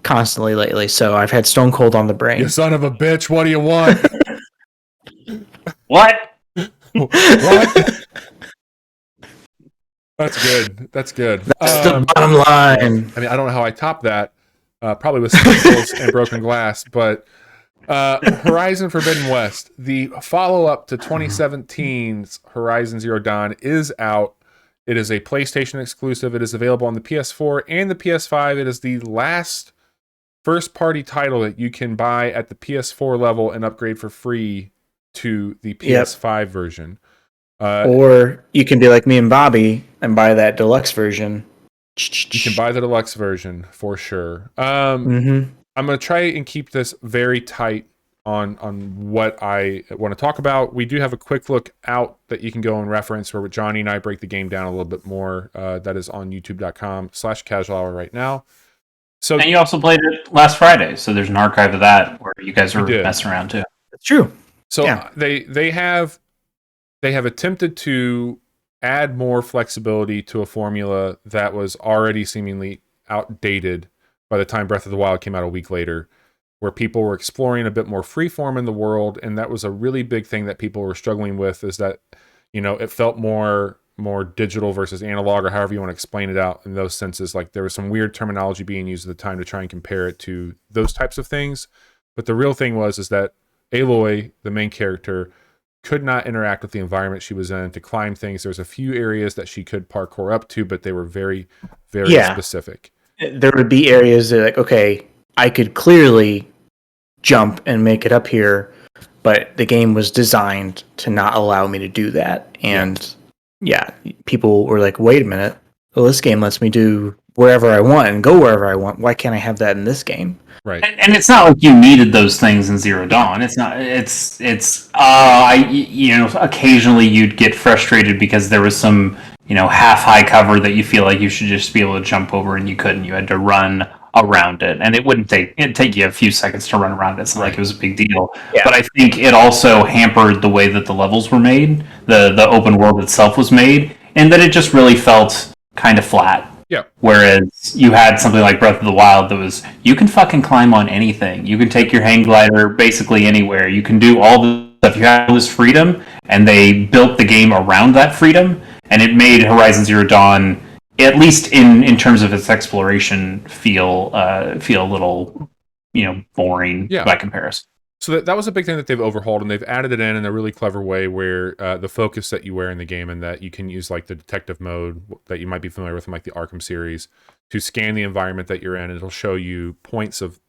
constantly lately, so I've had Stone Cold on the brain. You son of a bitch! What do you want? What? What? That's good. That's good. That's the bottom line. I mean, I don't know how I top that. Probably with stencils and broken glass, but Horizon Forbidden West, the follow-up to 2017's Horizon Zero Dawn, is out. It is a PlayStation exclusive. It is available on the PS4 and the PS5. It is the last first-party title that you can buy at the PS4 level and upgrade for free to the PS5 version. Or you can be like me and Bobby and buy that deluxe version. You can buy the deluxe version for sure. Mm-hmm. I'm going to try and keep this very tight on what I want to talk about. We do have a quick look out that you can go and reference where Johnny and I break the game down a little bit more. That is on youtube.com/casual hour right now. So, and you also played it last Friday, so there's an archive of that where you guys were messing around too. That's true. So they have attempted to add more flexibility to a formula that was already seemingly outdated by the time Breath of the Wild came out a week later, where people were exploring a bit more freeform in the world, and that was a really big thing that people were struggling with, is that, you know, it felt more digital versus analog, or however you want to explain it out in those senses. Like, there was some weird terminology being used at the time to try and compare it to those types of things. But the real thing is that Aloy, the main character, could not interact with the environment she was in to climb things. There's a few areas that she could parkour up to, but they were very, very specific. There would be areas that, like, okay, I could clearly jump and make it up here, but the game was designed to not allow me to do that. And people were like, wait a minute, well, this game lets me do wherever I want and go wherever I want. Why can't I have that in this game? Right. And it's not like you needed those things in Zero Dawn. It's not. Occasionally you'd get frustrated because there was some, half high cover that you feel like you should just be able to jump over and you couldn't. You had to run around it, and it'd take you a few seconds to run around it. It's not like it was a big deal. Yeah. But I think it also hampered the way that the levels were made, the open world itself was made, and that it just really felt kind of flat. Yeah. Whereas you had something like Breath of the Wild that was, you can fucking climb on anything. You can take your hang glider basically anywhere. You can do all the stuff. You have all this freedom, and they built the game around that freedom, and it made Horizon Zero Dawn, at least in terms of its exploration, feel a little, boring by comparison. So that was a big thing that they've overhauled, and they've added it in a really clever way where the focus that you wear in the game, and that you can use like the detective mode that you might be familiar with from like the Arkham series to scan the environment that you're in, and it'll show you points of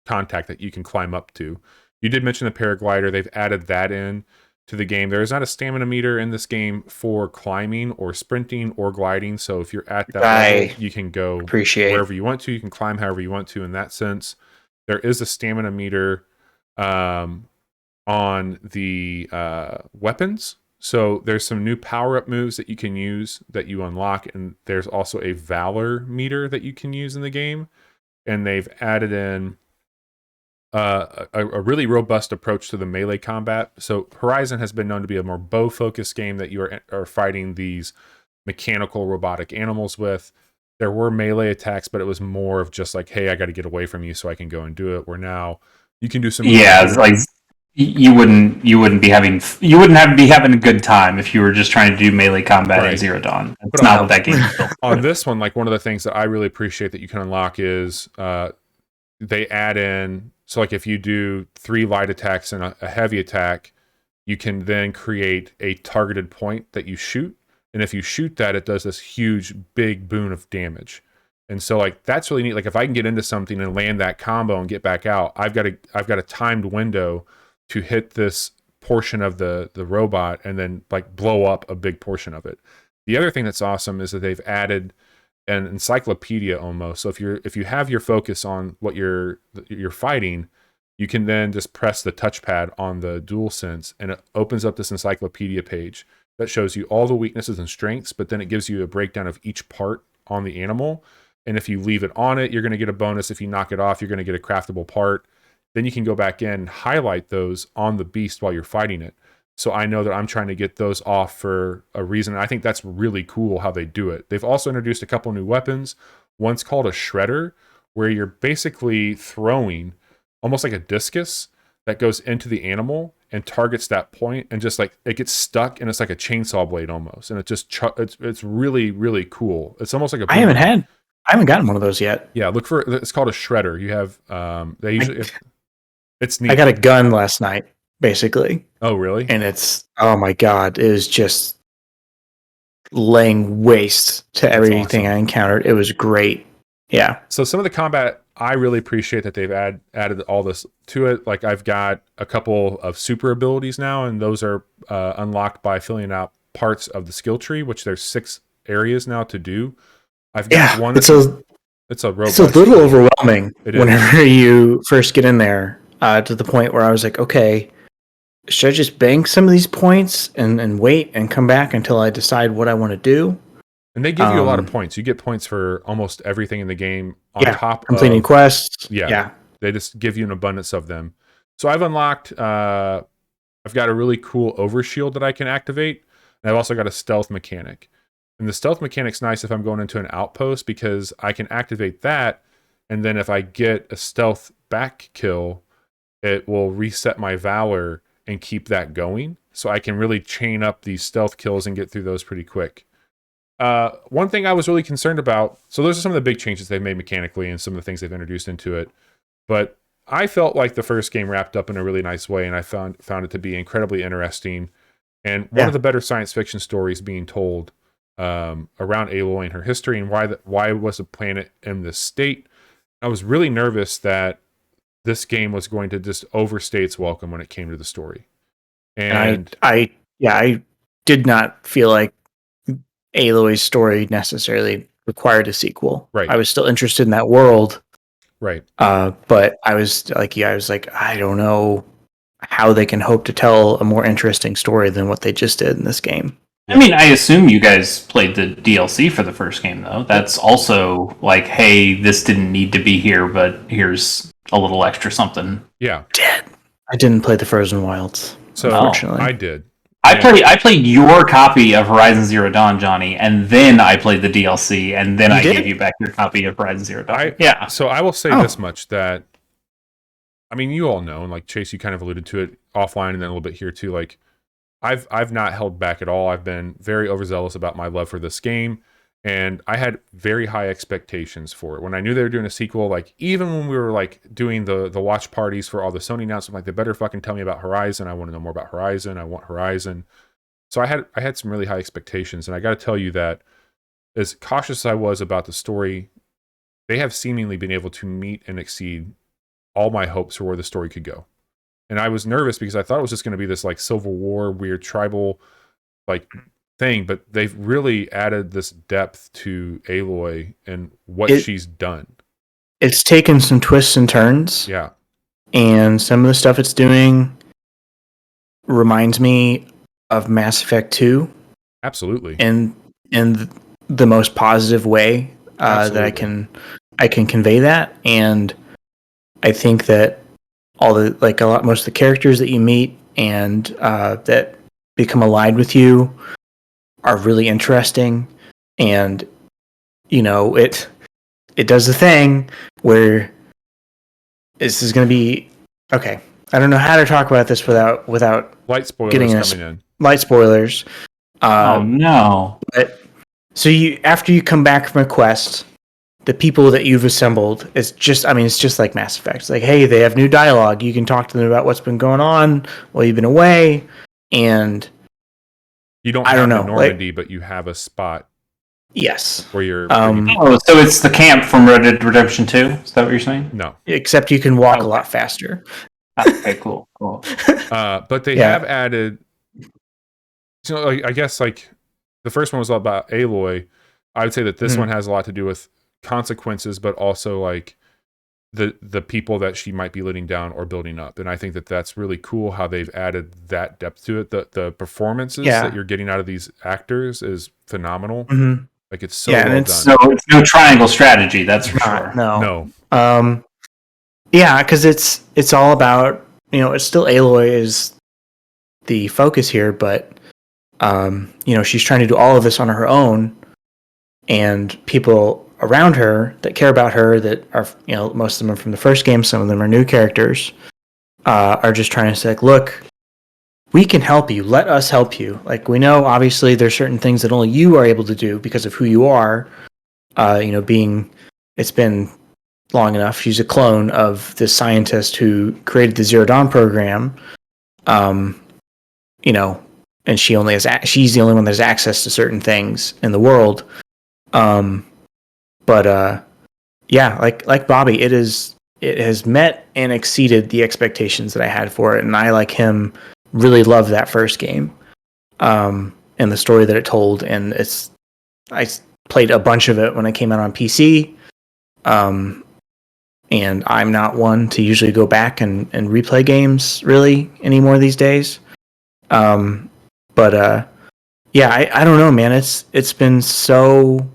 contact that you can climb up to. You did mention the paraglider. They've added that in to the game. There is not a stamina meter in this game for climbing or sprinting or gliding, so if you're at that level, you can go wherever you want to. You can climb however you want to in that sense. There is a stamina meter on the weapons, so there's some new power-up moves that you can use that you unlock, and there's also a valor meter that you can use in the game, and they've added in a really robust approach to the melee combat. So Horizon has been known to be a more bow-focused game that you are fighting these mechanical robotic animals with. There were melee attacks, but it was more of just like, hey, I got to get away from you so I can go and do it, where now you can do some. Yeah, it's like you wouldn't be having a good time if you were just trying to do melee combat in Zero Dawn. It's not what that game is built for. On this one, like, one of the things that I really appreciate that you can unlock is they add in, so like if you do 3 light attacks and a heavy attack, you can then create a targeted point that you shoot, and if you shoot that, it does this huge big boon of damage. And so, like, that's really neat. Like, if I can get into something and land that combo and get back out, I've got a timed window to hit this portion of the robot and then like blow up a big portion of it. The other thing that's awesome is that they've added an encyclopedia almost. So if you have your focus on what you're fighting, you can then just press the touchpad on the DualSense, and it opens up this encyclopedia page that shows you all the weaknesses and strengths, but then it gives you a breakdown of each part on the animal. And if you leave it on it, you're going to get a bonus. If you knock it off, you're going to get a craftable part. Then you can go back in, highlight those on the beast while you're fighting it. So I know that I'm trying to get those off for a reason. I think that's really cool how they do it. They've also introduced a couple new weapons. One's called a shredder, where you're basically throwing almost like a discus that goes into the animal and targets that point, and just like it gets stuck, and it's like a chainsaw blade almost. And it just it's really, really cool. It's almost like a I haven't gotten one of those yet. Yeah, look for it's called a shredder. You have they usually it's neat. I got a gun last night, basically. Oh, really? And oh my god, it was just laying waste to everything I encountered. It was great. Yeah. So some of the combat, I really appreciate that they've added all this to it. Like I've got a couple of super abilities now, and those are unlocked by filling out parts of the skill tree, which there's 6 areas now to do. I've got one. It's a little overwhelming whenever you first get in there, to the point where I was like, okay, should I just bank some of these points and wait and come back until I decide what I want to do? And they give you a lot of points. You get points for almost everything in the game on top of completing quests. Yeah. They just give you an abundance of them. So I've unlocked, I've got a really cool overshield that I can activate. And I've also got a stealth mechanic. And the stealth mechanic's nice if I'm going into an outpost, because I can activate that. And then if I get a stealth back kill, it will reset my Valor and keep that going. So I can really chain up these stealth kills and get through those pretty quick. One thing I was really concerned about, so those are some of the big changes they've made mechanically and some of the things they've introduced into it. But I felt like the first game wrapped up in a really nice way, and I found it to be incredibly interesting. And one of the better science fiction stories being told around Aloy and her history, and why was the planet in this state. I was really nervous that this game was going to just overstay its welcome when it came to the story. And I did not feel like Aloy's story necessarily required a sequel. Right. I was still interested in that world. Right. But I was like, I don't know how they can hope to tell a more interesting story than what they just did in this game. I mean, I assume you guys played the DLC for the first game, though. That's also like, hey, this didn't need to be here, but here's a little extra something. Yeah. I didn't play the Frozen Wilds. So unfortunately. I did. I played your copy of Horizon Zero Dawn, Johnny, and then I played the DLC, and then I gave you back your copy of Horizon Zero Dawn. So I will say this much, that, I mean, you all know, and like Chase, you kind of alluded to it offline and then a little bit here too, like, I've not held back at all. I've been very overzealous about my love for this game, and I had very high expectations for it. When I knew they were doing a sequel, like even when we were like doing the watch parties for all the Sony announcements, I'm like, they better fucking tell me about Horizon. I want to know more about Horizon. I want Horizon. So I had some really high expectations, and I got to tell you that as cautious as I was about the story, they have seemingly been able to meet and exceed all my hopes for where the story could go. And I was nervous because I thought it was just going to be this like Civil War, weird tribal like thing, but they've really added this depth to Aloy and what she's done. It's taken some twists and turns. Yeah. And some of the stuff it's doing reminds me of Mass Effect 2. Absolutely. And in the most positive way that I can convey that. And I think that most of the characters that you meet and that become allied with you are really interesting. And it does the thing where this is going to be okay. I don't know how to talk about this without light spoilers getting coming in. Light spoilers. Oh no! But so after you come back from a quest, the people that you've assembled, it's just like Mass Effect. It's like, hey, they have new dialogue. You can talk to them about what's been going on while you've been away, and you don't have the Normandy, but you have a spot. Yes. Where you're. So it's the camp from Red Dead Redemption 2? Is that what you're saying? No. Except you can walk a lot faster. Okay, cool. But they have added. So I guess like the first one was all about Aloy. I would say that this one has a lot to do with consequences, but also like the people that she might be letting down or building up. And I think that that's really cool how they've added that depth to it. The performances that you're getting out of these actors is phenomenal. Like it's so well done. No, it's no triangle strategy, that's for sure. No. Yeah, because it's all about, it's still Aloy is the focus here, but she's trying to do all of this on her own, and people around her that care about her, that are, most of them are from the first game, some of them are new characters, are just trying to say, like, look, we can help you. Let us help you. Like, we know obviously there's certain things that only you are able to do because of who you are. It's been long enough. She's a clone of this scientist who created the Zero Dawn program. And she's the only one that has access to certain things in the world. Like Bobby, it has met and exceeded the expectations that I had for it, and I, like him, really loved that first game, and the story that it told. And I played a bunch of it when it came out on PC, and I'm not one to usually go back and replay games really anymore these days. I don't know, man. It's been so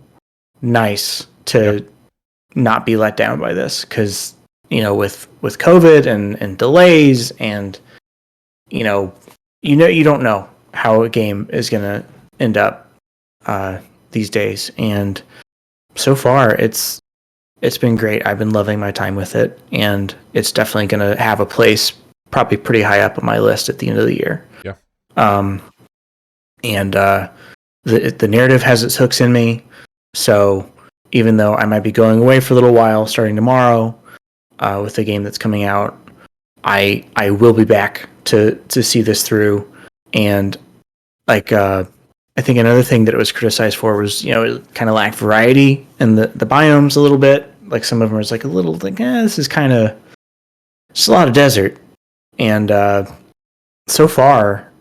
nice to not be let down by this, because with COVID and delays, and you don't know how a game is gonna end up these days, and so far it's been great. I've been loving my time with it, and it's definitely gonna have a place probably pretty high up on my list at the end of the year. The narrative has its hooks in me, so even though I might be going away for a little while starting tomorrow with the game that's coming out, I will be back to see this through. And like I think another thing that it was criticized for was, it kind of lacked variety in the biomes a little bit. Like some of them was like a little like, this is kind of just a lot of desert. And so far,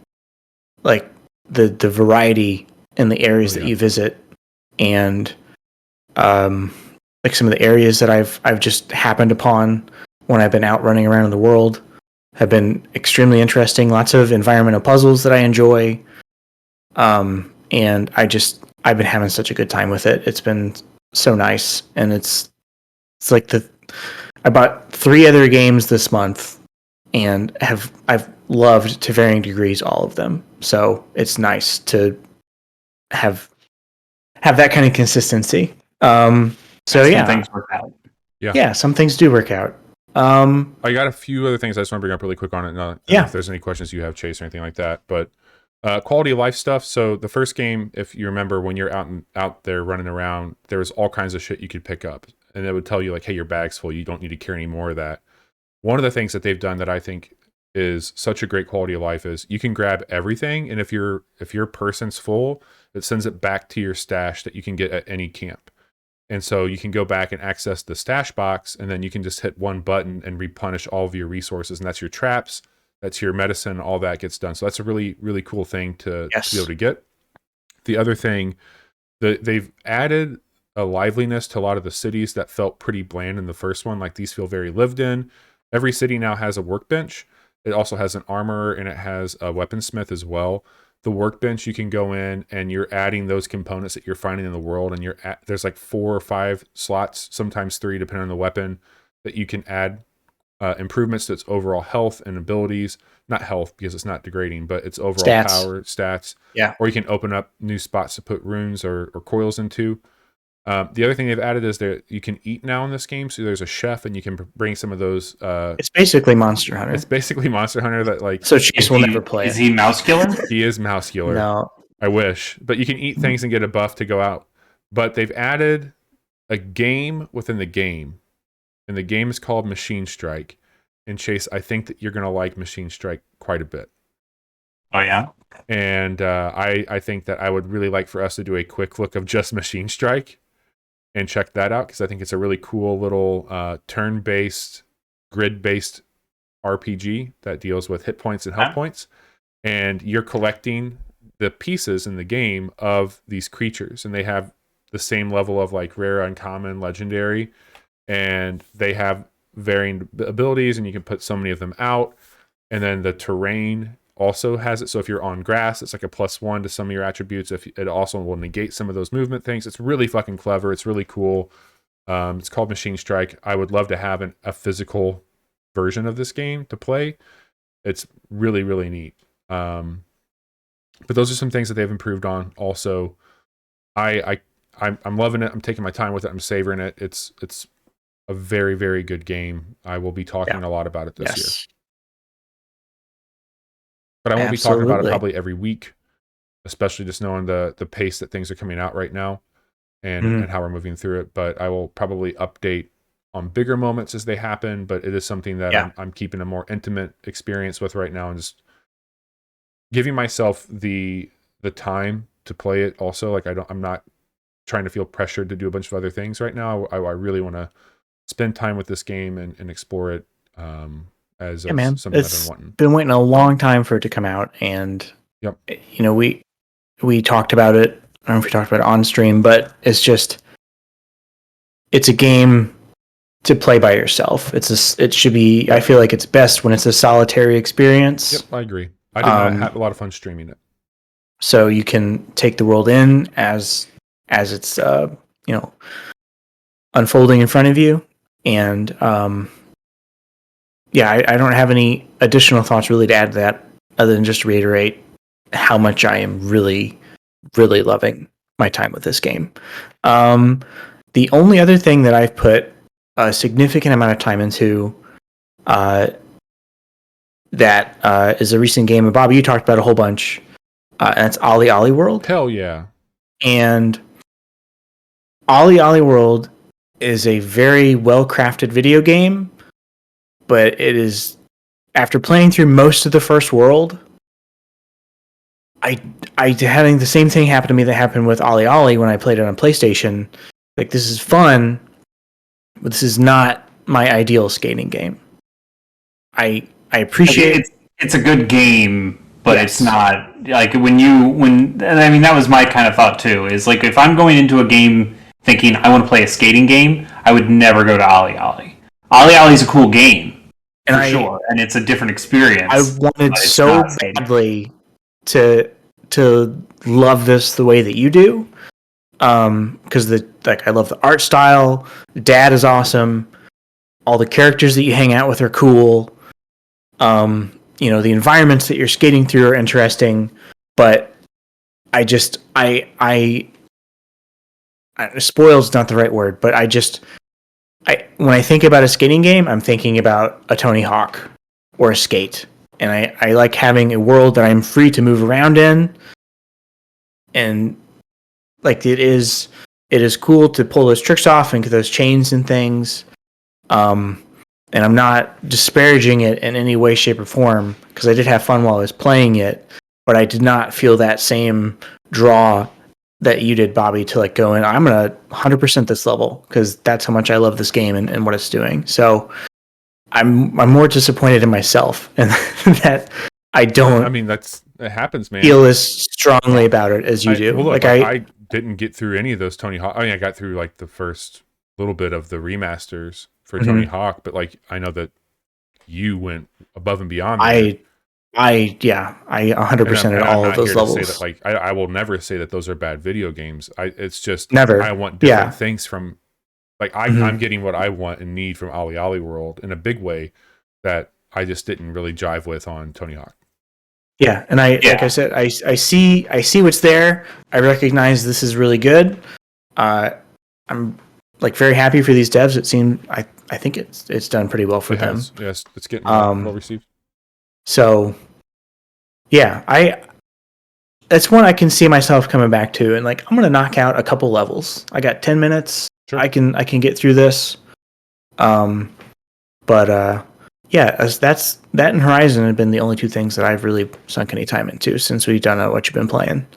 like the variety in the areas that you visit, and like some of the areas that I've just happened upon when I've been out running around in the world have been extremely interesting. Lots of environmental puzzles that I enjoy. And I've been having such a good time with it. It's been so nice. And it's like I bought 3 other games this month, and I've loved to varying degrees all of them. So it's nice to have that kind of consistency. Some things work out. Yeah, some things do work out. I got a few other things I just want to bring up really quick on it. Not if there's any questions you have, Chase, or anything like that. But quality of life stuff. So the first game, if you remember, when you're out there running around, there was all kinds of shit you could pick up, and it would tell you like, hey, your bag's full. You don't need to carry any more of that. One of the things that they've done that I think is such a great quality of life is you can grab everything, and if your person's full, it sends it back to your stash that you can get at any camp. And so you can go back and access the stash box, and then you can just hit one button and replenish all of your resources. And that's your traps, that's your medicine, all that gets done. So that's a really, really cool thing to be able to get. The other thing, they've added a liveliness to a lot of the cities that felt pretty bland in the first one. Like, these feel very lived in. Every city now has a workbench. It also has an armorer, and it has a weaponsmith as well. The workbench, you can go in and you're adding those components that you're finding in the world, and there's like 4 or 5 slots, sometimes 3 depending on the weapon, that you can add improvements to its overall health and abilities. Not health, because it's not degrading, but its overall power, stats. Yeah. Or you can open up new spots to put runes or coils into. The other thing they've added is that you can eat now in this game. So there's a chef, and you can bring some of those. It's basically Monster Hunter. It's basically Monster Hunter that like. So Chase will never play. Is he muscular? He is muscular. No, I wish, but you can eat things and get a buff to go out. But they've added a game within the game, and the game is called Machine Strike. And Chase, I think that you're going to like Machine Strike quite a bit. Oh yeah. And I think that I would really like for us to do a quick look of just Machine Strike and check that out, because I think it's a really cool little turn-based, grid-based RPG that deals with hit points and health points. And you're collecting the pieces in the game of these creatures, and they have the same level of like rare, uncommon, legendary, and they have varying abilities, and you can put so many of them out. And then the terrain also has it. So if you're on grass, it's like a +1 to some of your attributes. If it also will negate some of those movement things. It's really fucking clever. It's really cool. It's called Machine Strike. I would love to have a physical version of this game to play. It's really, really neat. But those are some things that they've improved on. Also, I'm loving it. I'm taking my time with it. I'm savoring it. It's a very, very good game. I will be talking a lot about it this year. But I won't be talking about it probably every week, especially just knowing the pace that things are coming out right now and how we're moving through it. But I will probably update on bigger moments as they happen. But it is something that I'm keeping a more intimate experience with right now, and just giving myself the time to play it. Also, like I'm not trying to feel pressured to do a bunch of other things right now. I really want to spend time with this game and explore it. As something I've been wanting. Been waiting a long time for it to come out, and we talked about it. I don't know if we talked about it on stream, but it's a game to play by yourself. It should be. I feel like it's best when it's a solitary experience. Yep, I agree. I did have a lot of fun streaming it. So you can take the world in as it's unfolding in front of you, and I don't have any additional thoughts really to add to that, other than just to reiterate how much I am really, really loving my time with this game. The only other thing that I've put a significant amount of time into that is a recent game, and Bobby, you talked about a whole bunch, and it's OlliOlli World. Hell yeah. And OlliOlli World is a very well-crafted video game, but it is, after playing through most of the first world, I having the same thing happen to me that happened with OlliOlli when I played it on PlayStation. Like, this is fun, but this is not my ideal skating game. I appreciate it's a good game, but it's not like and I mean, that was my kind of thought too, is like, if I'm going into a game thinking I want to play a skating game, I would never go to OlliOlli. OlliOlli's a cool game. And and it's a different experience. I wanted so badly to love this the way that you do, because I love the art style. Dad is awesome. All the characters that you hang out with are cool. The environments that you're skating through are interesting. But spoiled's not the right word, but when I think about a skating game, I'm thinking about a Tony Hawk or a Skate. And I like having a world that I'm free to move around in. And like, it is cool to pull those tricks off and get those chains and things. And I'm not disparaging it in any way, shape, or form, because I did have fun while I was playing it, but I did not feel that same draw that you did, Bobby, to like go in, I'm going to 100% this level, because that's how much I love this game and what it's doing. So I'm more disappointed in myself, and that I don't. I mean, it happens, man. Feel as strongly about it as you do. Well, look, I didn't get through any of those Tony Hawk. I mean, I got through like the first little bit of the remasters for Tony Hawk, but like, I know that you went above and beyond. I 100% at all of those levels. I will never say that those are bad video games. It's just never. I want different things from, like, I'm getting what I want and need from OlliOlli World in a big way that I just didn't really jive with on Tony Hawk. Yeah, and like I said, I see what's there. I recognize this is really good. I'm like very happy for these devs. It seemed I think it's done pretty well for them. Yes, it's getting well received. So, yeah, that's one I can see myself coming back to, and like, I'm gonna knock out a couple levels. I got 10 minutes. Sure. I can get through this. That and Horizon have been the only two things that I've really sunk any time into since we've done what you've been playing.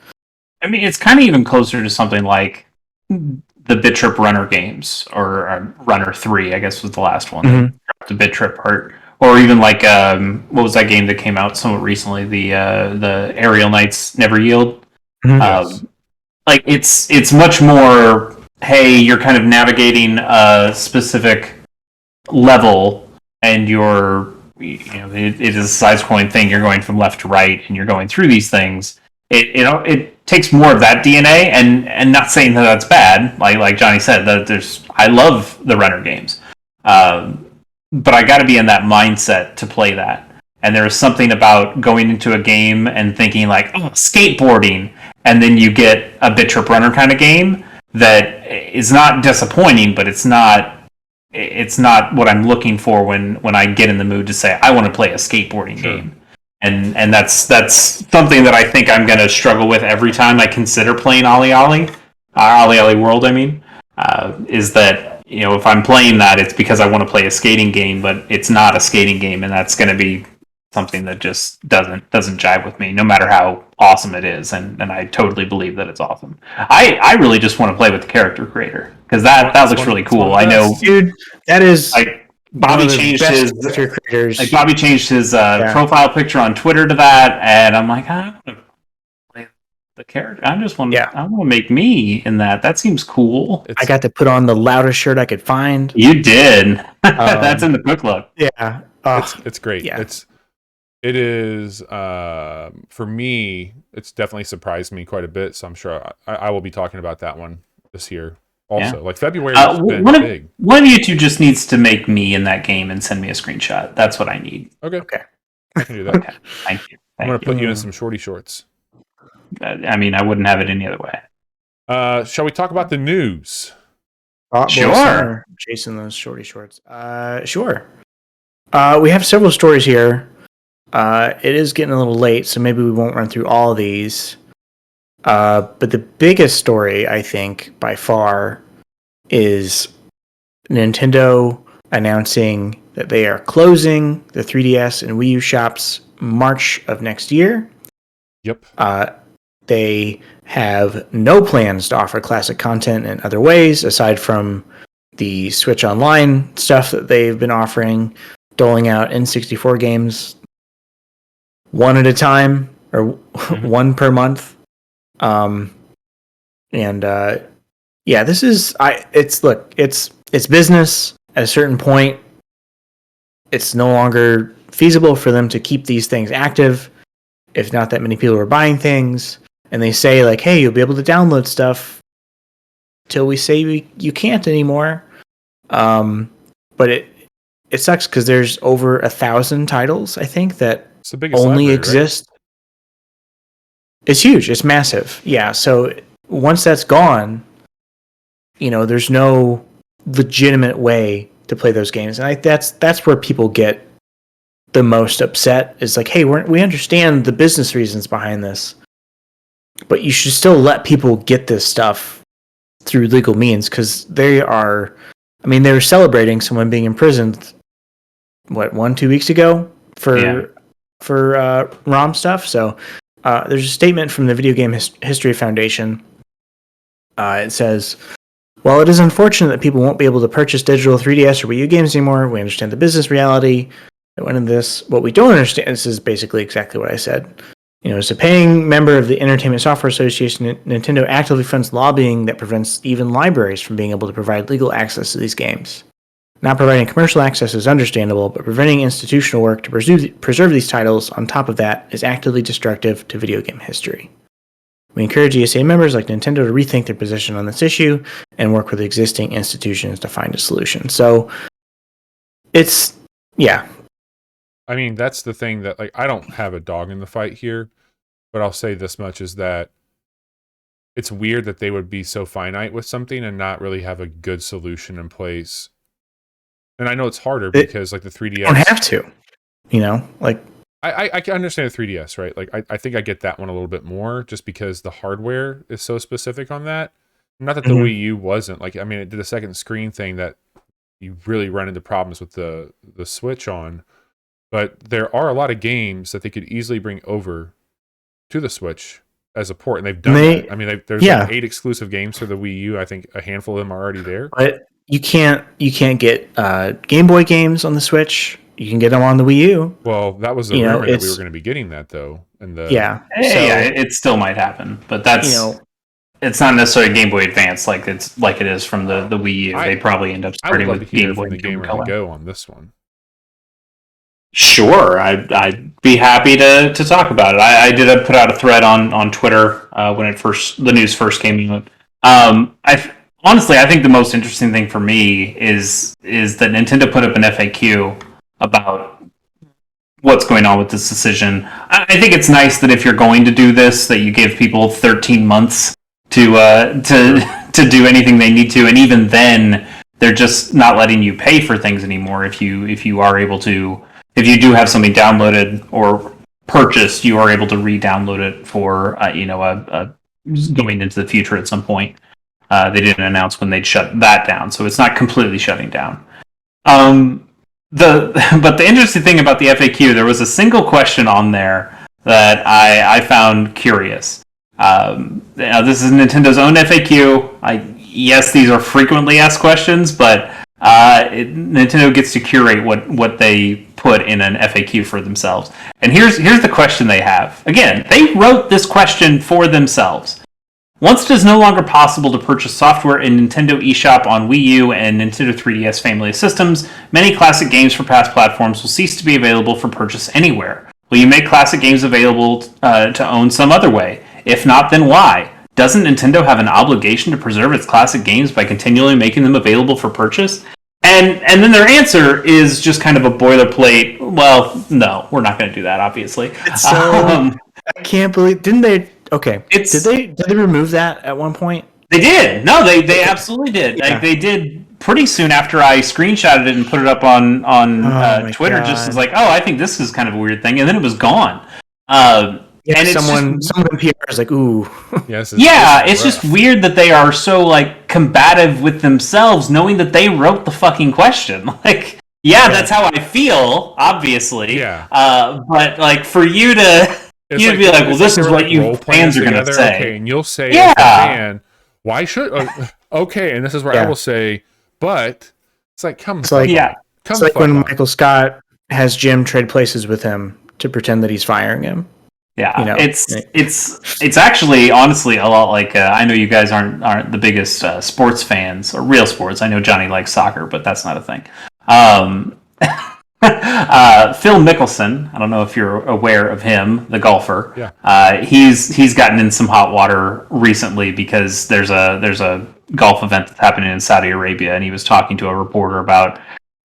I mean, it's kind of even closer to something like the Bit Trip Runner games, or Runner 3, I guess was the last one. The Bit Trip part, or even like what was that game that came out somewhat recently? The Aerial Knights Never Yield. Yes. Like it's much more. Hey, you're kind of navigating a specific level, and it is a side-scrolling thing. You're going from left to right, and you're going through these things. It takes more of that DNA, and not saying that that's bad. Like Johnny said, that I love the runner games, but I got to be in that mindset to play that. And there is something about going into a game and thinking like, oh, skateboarding, and then you get a Bit Trip Runner kind of game that is not disappointing, but it's not what I'm looking for when I get in the mood to say I want to play a skateboarding game. And that's something that I think I'm going to struggle with every time I consider playing OlliOlli World. I mean, is that if I'm playing that, it's because I want to play a skating game, but it's not a skating game, and that's going to be something that just doesn't jive with me, no matter how awesome it is. And I totally believe that it's awesome. I really just want to play with the character creator because that looks really cool. I know, dude. That is like Bobby changed his profile picture on Twitter to that, and I'm like, I want to play the character. I want to make me in that. That seems cool. I got to put on the loudest shirt I could find. You did. That's in the quick look. Yeah, it's great. Yeah. It is for me. It's definitely surprised me quite a bit. So I'm sure I will be talking about that one this year. Also, like February has been big. One of you two just needs to make me in that game and send me a screenshot. That's what I need. Okay. I can do that. Okay. Thank you. I'm going to put you in some shorty shorts. I mean, I wouldn't have it any other way. Shall we talk about the news? Sure. Jason, those shorty shorts. Sure. We have several stories here. It is getting a little late, so maybe we won't run through all of these. But the biggest story, I think, by far, is Nintendo announcing that they are closing the 3DS and Wii U shops March of next year. Yep. They have no plans to offer classic content in other ways, aside from the Switch Online stuff that they've been offering, doling out N64 games one at a time, or one per month. This is it's business. At a certain point, it's no longer feasible for them to keep these things active if not that many people are buying things. And they say like, hey, you'll be able to download stuff till we say you can't anymore. But it sucks because there's over 1,000 titles, I think, that only exist. Right? It's huge. It's massive. Yeah. So once that's gone, there's no legitimate way to play those games. And that's where people get the most upset is like, hey, we understand the business reasons behind this, but you should still let people get this stuff through legal means because they were celebrating someone being imprisoned, 1-2 weeks ago for ROM stuff. So there's a statement from the Video Game History Foundation. It says, while it is unfortunate that people won't be able to purchase digital 3DS or Wii U games anymore, we understand the business reality that went into this. What we don't understand, this is basically exactly what I said. As a paying member of the Entertainment Software Association, Nintendo actively funds lobbying that prevents even libraries from being able to provide legal access to these games. Not providing commercial access is understandable, but preventing institutional work to preserve these titles on top of that is actively destructive to video game history. We encourage ESA members like Nintendo to rethink their position on this issue and work with existing institutions to find a solution. So, it's, yeah. I mean, that's the thing that, I don't have a dog in the fight here, but I'll say this much is that it's weird that they would be so finite with something and not really have a good solution in place. And I know it's harder because, the 3DS... You don't have to, I can understand the 3DS, right? I think I get that one a little bit more just because the hardware is so specific on that. Not that the Wii U wasn't. It did a second screen thing that you really run into problems with the Switch on. But there are a lot of games that they could easily bring over to the Switch as a port, and they've done that. There's 8 exclusive games for the Wii U. I think a handful of them are already there. But you can't get Game Boy games on the Switch. you can get them on the Wii U. Well, that was the You know, rumor that we it's- were going to be getting that though. And Yeah. Yeah, it still might happen, but that's it's not necessarily Game Boy Advance like it is from the Wii U. They probably end up I would starting love with to hear Game Boy from the Gamer Color. to Go on this one. Sure, I'd be happy to talk about it. I did put out a thread on Twitter when the news first came out. Honestly, I think the most interesting thing for me is that Nintendo put up an FAQ about what's going on with this decision. I think it's nice that if you're going to do this, that you give people 13 months to do anything they need to, and even then, they're just not letting you pay for things anymore. If you are able to, if you do have something downloaded or purchased, you are able to re-download it for going into the future at some point. They didn't announce when they'd shut that down, so it's not completely shutting down. But the interesting thing about the FAQ, there was a single question on there that I found curious. This is Nintendo's own FAQ. Yes, these are frequently asked questions, but Nintendo gets to curate what they put in an FAQ for themselves. And here's the question they have. Again, they wrote this question for themselves. Once it is no longer possible to purchase software in Nintendo eShop on Wii U and Nintendo 3DS family of systems, many classic games for past platforms will cease to be available for purchase anywhere. Will you make classic games available to own some other way? If not, then why? Doesn't Nintendo have an obligation to preserve its classic games by continually making them available for purchase? And then their answer is just kind of a boilerplate, well, no, we're not going to do that, obviously. So, I can't believe, didn't they? Okay. Did they remove that at one point? They did. No, they absolutely did. Yeah. Like, they did pretty soon after I screenshotted it and put it up on Twitter. Just as like, oh, I think this is kind of a weird thing, and then it was gone. And it's someone in PR is like, ooh. Yes. It's just weird that they are so like combative with themselves, knowing that they wrote the fucking question. Like, that's how I feel, obviously. Yeah. But like for you to. You'd be like, well, this is what you fans are going to say. Okay, and you'll say, as a fan, why should... okay, and this is where I will say, but it's like, it's like when Michael Scott has Jim trade places with him to pretend that he's firing him. Yeah, it's actually, honestly, a lot like, I know you guys aren't the biggest sports fans, or real sports. I know Johnny likes soccer, but that's not a thing. Phil Mickelson, I don't know if you're aware of him, the golfer. Yeah. He's gotten in some hot water recently because there's a golf event that's happening in Saudi Arabia, and he was talking to a reporter about.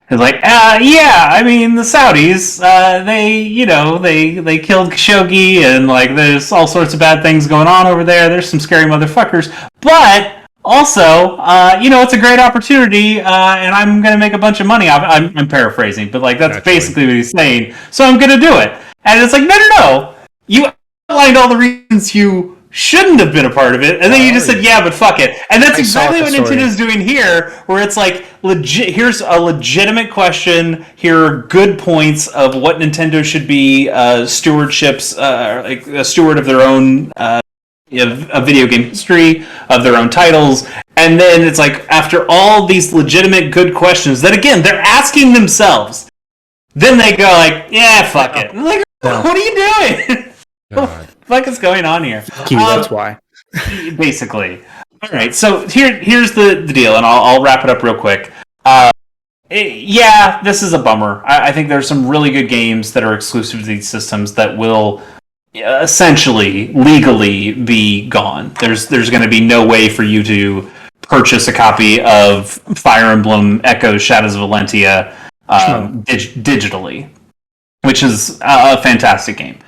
He's like, I mean, the Saudis, they killed Khashoggi, and like there's all sorts of bad things going on over there. There's some scary motherfuckers, but. Also, it's a great opportunity, and I'm going to make a bunch of money off it. I'm paraphrasing, but like that's basically what he's saying. So I'm going to do it. And it's like, no. You outlined all the reasons you shouldn't have been a part of it, and then you just said, yeah, but fuck it. And that's exactly what Nintendo's doing here, where it's like, here's a legitimate question. Here are good points of what Nintendo should be stewardships, like a steward of their own a video game history of their own titles, and then it's like after all these legitimate good questions that again they're asking themselves, then they go like, yeah, fuck it. I'm like, what are you doing? What the fuck is going on here? That's why. Basically. All right, so here's the deal, and I'll wrap it up real quick. This is a bummer. I think there's some really good games that are exclusive to these systems that will essentially legally be gone. There's going to be no way for you to purchase a copy of Fire Emblem Echoes Shadows of Valentia digitally, which is a fantastic game.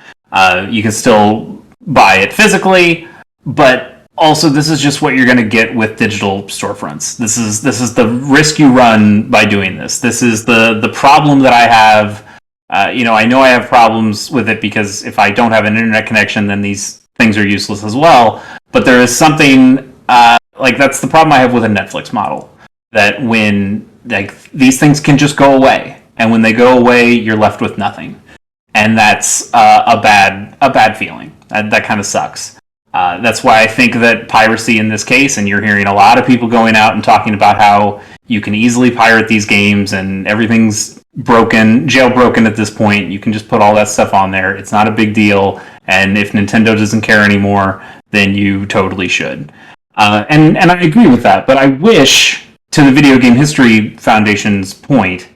You can still buy it physically, but also this is just what you're going to get with digital storefronts. This is the risk you run by doing this. This is the problem that I have. I know I have problems with it because if I don't have an internet connection, then these things are useless as well. But there is something like that's the problem I have with a Netflix model. That when like these things can just go away, and when they go away, you're left with nothing, and that's a bad feeling. That kind of sucks. That's why I think that piracy in this case, and you're hearing a lot of people going out and talking about how you can easily pirate these games and everything's jailbroken at this point. You can just put all that stuff on there. It's not a big deal. And if Nintendo doesn't care anymore, then you totally should. And I agree with that. But I wish, to the Video Game History Foundation's point,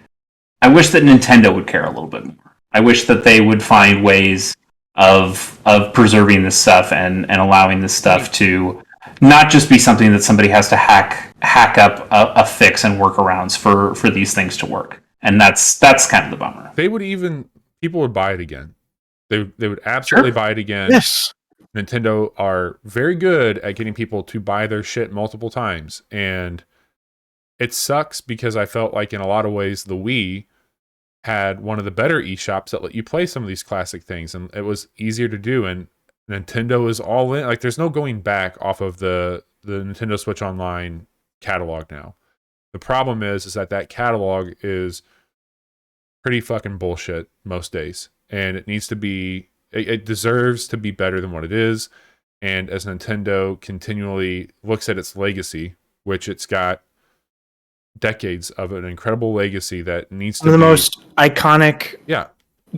I wish that Nintendo would care a little bit more. I wish that they would find ways of preserving this stuff and allowing this stuff to not just be something that somebody has to hack up a fix and workarounds for these things to work. And that's kind of the bummer. People would buy it again. They would absolutely buy it again. Yes. Nintendo are very good at getting people to buy their shit multiple times. And it sucks because I felt like in a lot of ways the Wii had one of the better eShops that let you play some of these classic things, and it was easier to do. And Nintendo is all in. Like, there's no going back off of the Nintendo Switch Online catalog now. The problem is that catalog is pretty fucking bullshit most days, and it needs to be. It deserves to be better than what it is. And as Nintendo continually looks at its legacy, which it's got decades of an incredible legacy that needs to be one of the most iconic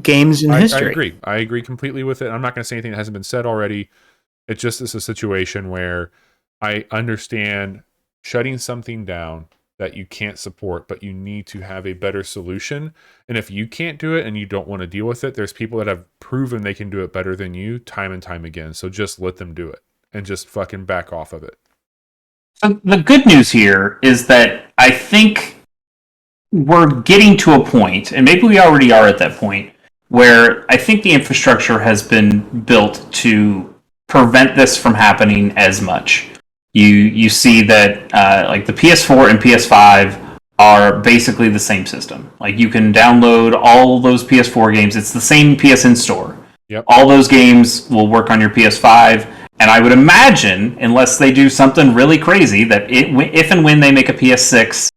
games in history. I agree completely with it. I'm not going to say anything that hasn't been said already. It just is a situation where I understand shutting something down that you can't support, but you need to have a better solution. And if you can't do it and you don't want to deal with it, there's people that have proven they can do it better than you time and time again. So just let them do it and just fucking back off of it. So the good news here is that I think we're getting to a point, and maybe we already are at that point, where I think the infrastructure has been built to prevent this from happening as much. You see that like the PS4 and PS5 are basically the same system. Like, you can download all those PS4 games. It's the same PSN store. Yep. All those games will work on your PS5. And I would imagine, unless they do something really crazy, that if and when they make a PS6,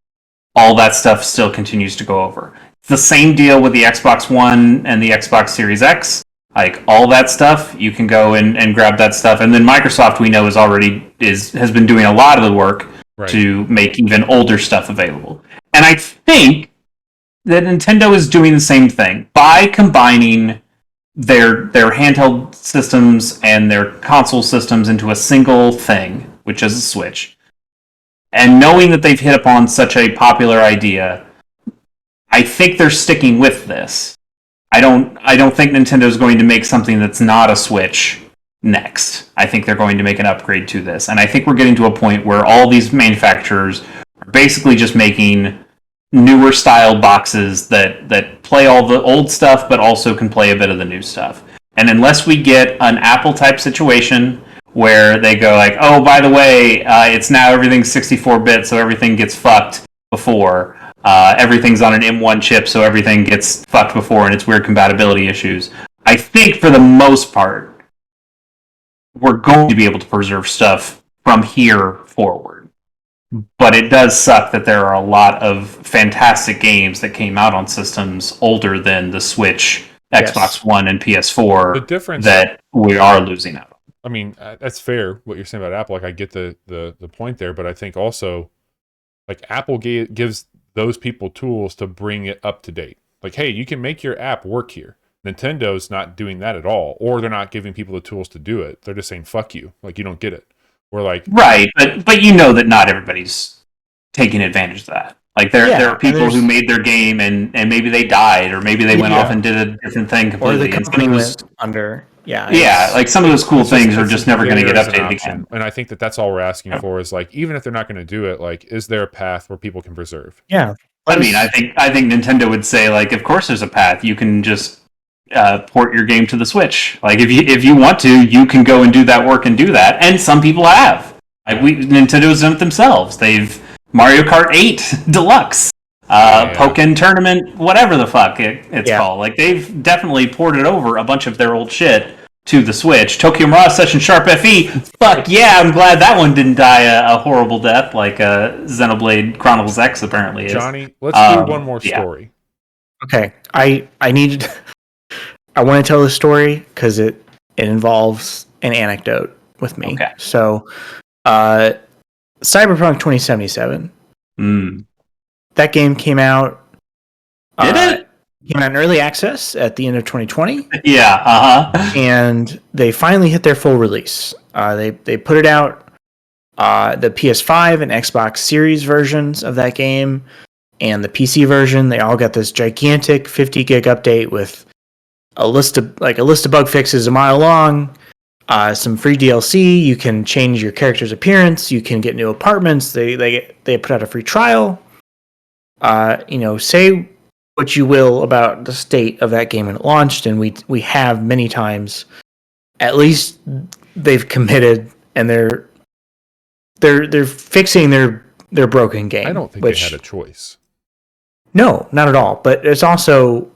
all that stuff still continues to go over. It's the same deal with the Xbox One and the Xbox Series X. Like, all that stuff, you can go and grab that stuff. And then Microsoft, we know, has been doing a lot of the work to make even older stuff available. And I think that Nintendo is doing the same thing by combining their handheld systems and their console systems into a single thing, which is a Switch. And knowing that they've hit upon such a popular idea, I think they're sticking with this. I don't think Nintendo's going to make something that's not a Switch next. I think they're going to make an upgrade to this. And I think we're getting to a point where all these manufacturers are basically just making newer style boxes that play all the old stuff but also can play a bit of the new stuff. And unless we get an Apple type situation where they go like, oh, by the way, it's now everything's 64-bit, so everything gets fucked before. Everything's on an M1 chip, so everything gets fucked before, and it's weird compatibility issues. I think for the most part, we're going to be able to preserve stuff from here forward. But it does suck that there are a lot of fantastic games that came out on systems older than the Switch, Xbox One, and PS4 The difference that we are losing out on. I mean, that's fair what you're saying about Apple. Like, I get the point there, but I think also, like, Apple gives those people tools to bring it up to date. Like, hey, you can make your app work here. Nintendo's not doing that at all, or they're not giving people the tools to do it. They're just saying, fuck you. Like, you don't get it. We're like, right, but you know that not everybody's taking advantage of that. Like, there are people who made their game and maybe they died, or maybe they went off and did a different thing completely. Or the company went under. Yeah, like some of those cool things are just never going to get updated again. And I think that's all we're asking for is, like, even if they're not going to do it, like, is there a path where people can preserve? Yeah. I mean, I think Nintendo would say, like, of course there's a path. You can just port your game to the Switch. Like, if you want to, you can go and do that work and do that. And some people have. Like, Nintendo's done it themselves. They've Mario Kart 8 Deluxe, Pokken Tournament, whatever the fuck it's called. Like, they've definitely ported over a bunch of their old shit to the Switch. Tokyo Mirage Session Sharp FE, fuck yeah, I'm glad that one didn't die a horrible death like Xenoblade Chronicles X apparently is. Johnny, let's do one more story. Okay, I want to tell the story because it involves an anecdote with me. Okay. So, Cyberpunk 2077. That game came out Did it? Came out in early access at the end of 2020. Yeah. And they finally hit their full release. They put it out, the PS5 and Xbox Series versions of that game, and the PC version. They all got this gigantic 50 gig update with a list of bug fixes a mile long, some free DLC. You can change your character's appearance. You can get new apartments. They put out a free trial. Say what you will about the state of that game when it launched, and we have many times. At least they've committed, and they're fixing their broken game. I don't think they had a choice. No, not at all. But it's also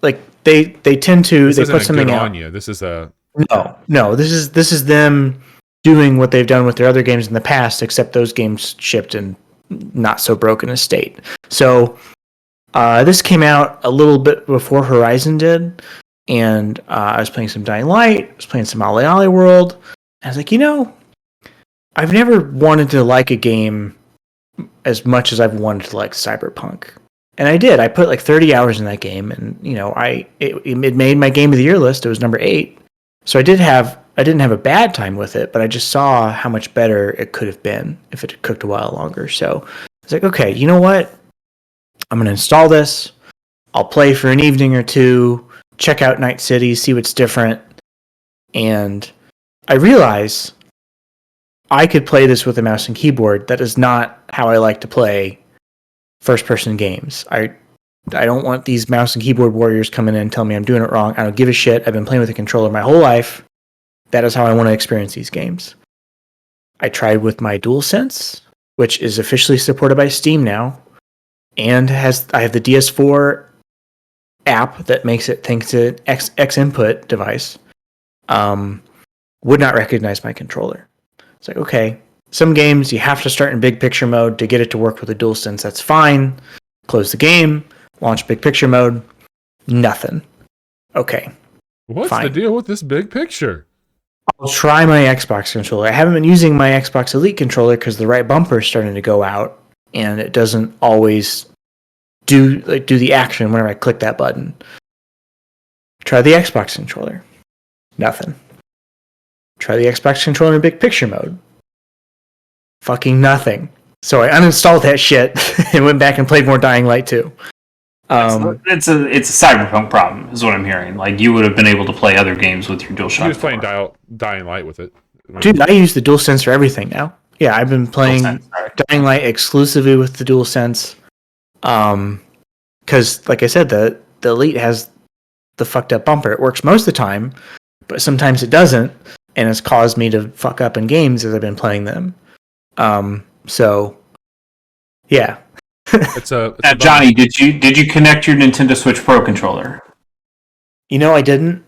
like they tend to This they isn't put a something good out. on you. This is a No. This is them doing what they've done with their other games in the past, except those games shipped in not so broken a state. So this came out a little bit before Horizon did, and I was playing some Dying Light. I was playing some OlliOlli World. I was like, I've never wanted to like a game as much as I've wanted to like Cyberpunk. And I did. I put like 30 hours in that game, and it made my game of the year list. It was number 8. So I didn't have a bad time with it, but I just saw how much better it could have been if it had cooked a while longer. So I was like, okay, you know what? I'm going to install this. I'll play for an evening or two, check out Night City, see what's different. And I realize I could play this with a mouse and keyboard. That is not how I like to play first-person games. I don't want these mouse and keyboard warriors coming in and telling me I'm doing it wrong. I don't give a shit. I've been playing with a controller my whole life. That is how I want to experience these games. I tried with my DualSense, which is officially supported by Steam now, and I have the DS4 app that makes it think it's an X input device. Would not recognize my controller. It's like, okay, some games you have to start in big picture mode to get it to work with a DualSense. That's fine. Close the game, launch big picture mode. Nothing. Okay. What's fine. the deal with this big picture? I'll try my Xbox controller. I haven't been using my Xbox Elite controller because the right bumper is starting to go out, and it doesn't always do the action whenever I click that button. Try the Xbox controller. Nothing. Try the Xbox controller in big picture mode. Fucking nothing. So I uninstalled that shit and went back and played more Dying Light 2. It's a Cyberpunk problem, is what I'm hearing. Like, you would have been able to play other games with your DualShock. He was playing Dying Light with it. Dude, I use the DualSense for everything now. Yeah, I've been playing Dying Light exclusively with the DualSense. Because, like I said, the Elite has the fucked up bumper. It works most of the time, but sometimes it doesn't, and it's caused me to fuck up in games as I've been playing them. So, yeah. Now, Johnny, did you connect your Nintendo Switch Pro controller? I didn't.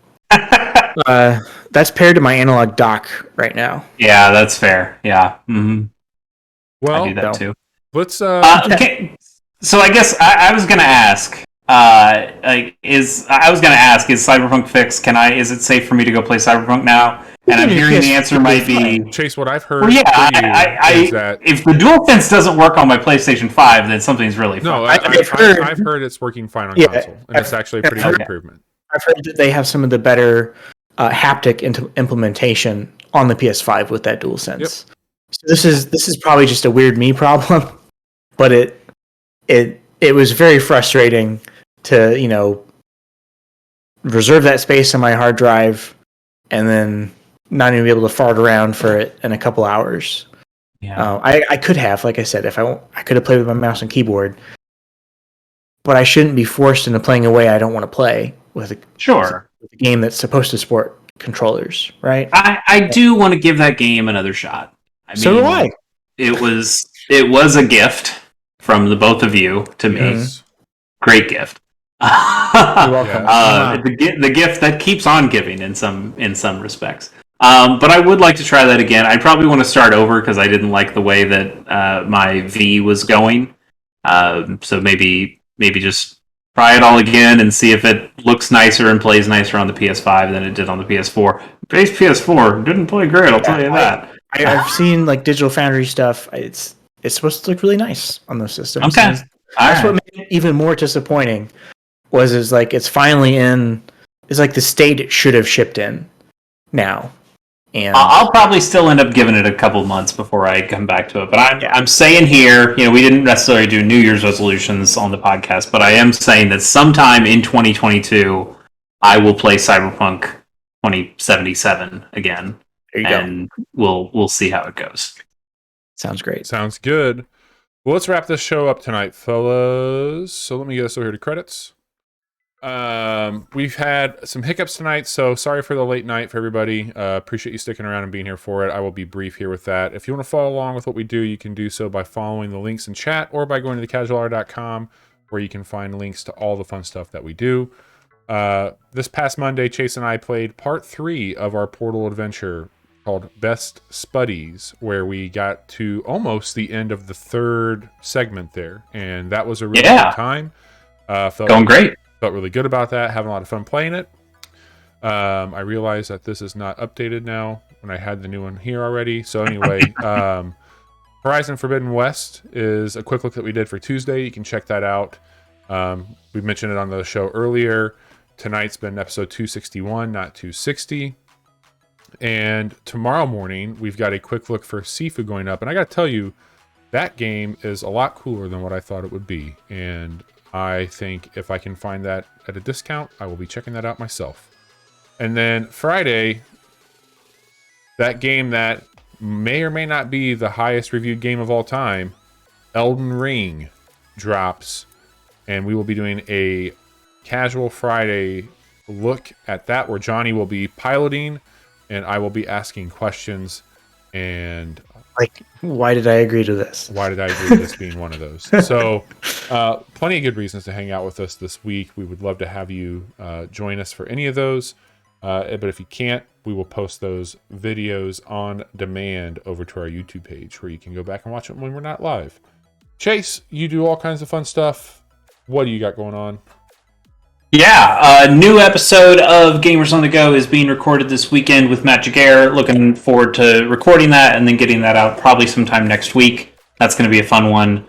That's paired to my analog dock right now. Yeah, that's fair. Yeah. Mm-hmm. Well, I do that too. Let's. Okay. So I guess I was gonna ask. Is Cyberpunk fixed? Is it safe for me to go play Cyberpunk now? And I'm hearing the answer might be Chase. What I've heard. Well, yeah, is that if the DualSense doesn't work on my PlayStation 5, then something's really no. fun. I've heard it's working fine on console, and it's actually a pretty good improvement. I've heard that they have some of the better haptic implementation on the PS5 with that DualSense. Yep. So this is probably just a weird me problem, but it was very frustrating to reserve that space on my hard drive and then not even be able to fart around for it in a couple hours. Yeah, I could have, like I said, if I could have played with my mouse and keyboard, but I shouldn't be forced into playing a way I don't want to play with a game that's supposed to support controllers, right? I do want to give that game another shot. So do I. It was a gift from the both of you to me. Yes. Great gift. You're welcome. The gift that keeps on giving in some respects. But I would like to try that again. I probably want to start over because I didn't like the way that my V was going. So maybe just try it all again and see if it looks nicer and plays nicer on the PS5 than it did on the PS4. Base PS4 didn't play great, I'll tell you that. I've seen like Digital Foundry stuff. It's supposed to look really nice on those systems. Okay. That's what made it even more disappointing. Is like it's finally in. It's like the state it should have shipped in now. And I'll probably still end up giving it a couple months before I come back to it. But I'm saying here, we didn't necessarily do New Year's resolutions on the podcast, but I am saying that sometime in 2022, I will play Cyberpunk 2077 again. there you and we'll see how it goes. Sounds great. Sounds good. Well, let's wrap this show up tonight, fellas. So let me get us over here to credits. We've had some hiccups tonight, so sorry for the late night for everybody. Appreciate you sticking around and being here for it. I will be brief here with that. If you want to follow along with what we do, you can do so by following the links in chat or by going to thecasualhour.com, where you can find links to all the fun stuff that we do. This past Monday, Chase and I played part 3 of our Portal adventure called Best Spuddies, where we got to almost the end of the 3rd segment there, and that was a really good time. Going great. Felt really good about that, having a lot of fun playing it. I realized that this is not updated now when I had the new one here already. So anyway, Horizon Forbidden West is a quick look that we did for Tuesday. You can check that out. We mentioned it on the show earlier. Tonight's been episode 261, not 260. And tomorrow morning, we've got a quick look for Sifu going up. And I got to tell you, that game is a lot cooler than what I thought it would be. And I think if I can find that at a discount, I will be checking that out myself. And then Friday, that game that may or may not be the highest reviewed game of all time, Elden Ring, drops. And we will be doing a Casual Friday look at that, where Johnny will be piloting and I will be asking questions. And like, why did I agree to this? Why did I agree to this being one of those? So, plenty of good reasons to hang out with us this week. We would love to have you join us for any of those. But if you can't, we will post those videos on demand over to our YouTube page, where you can go back and watch them when we're not live. Chase, you do all kinds of fun stuff. What do you got going on? Yeah, a new episode of Gamers on the Go is being recorded this weekend with Matt Jaguar. Looking forward to recording that and then getting that out probably sometime next week. That's going to be a fun one.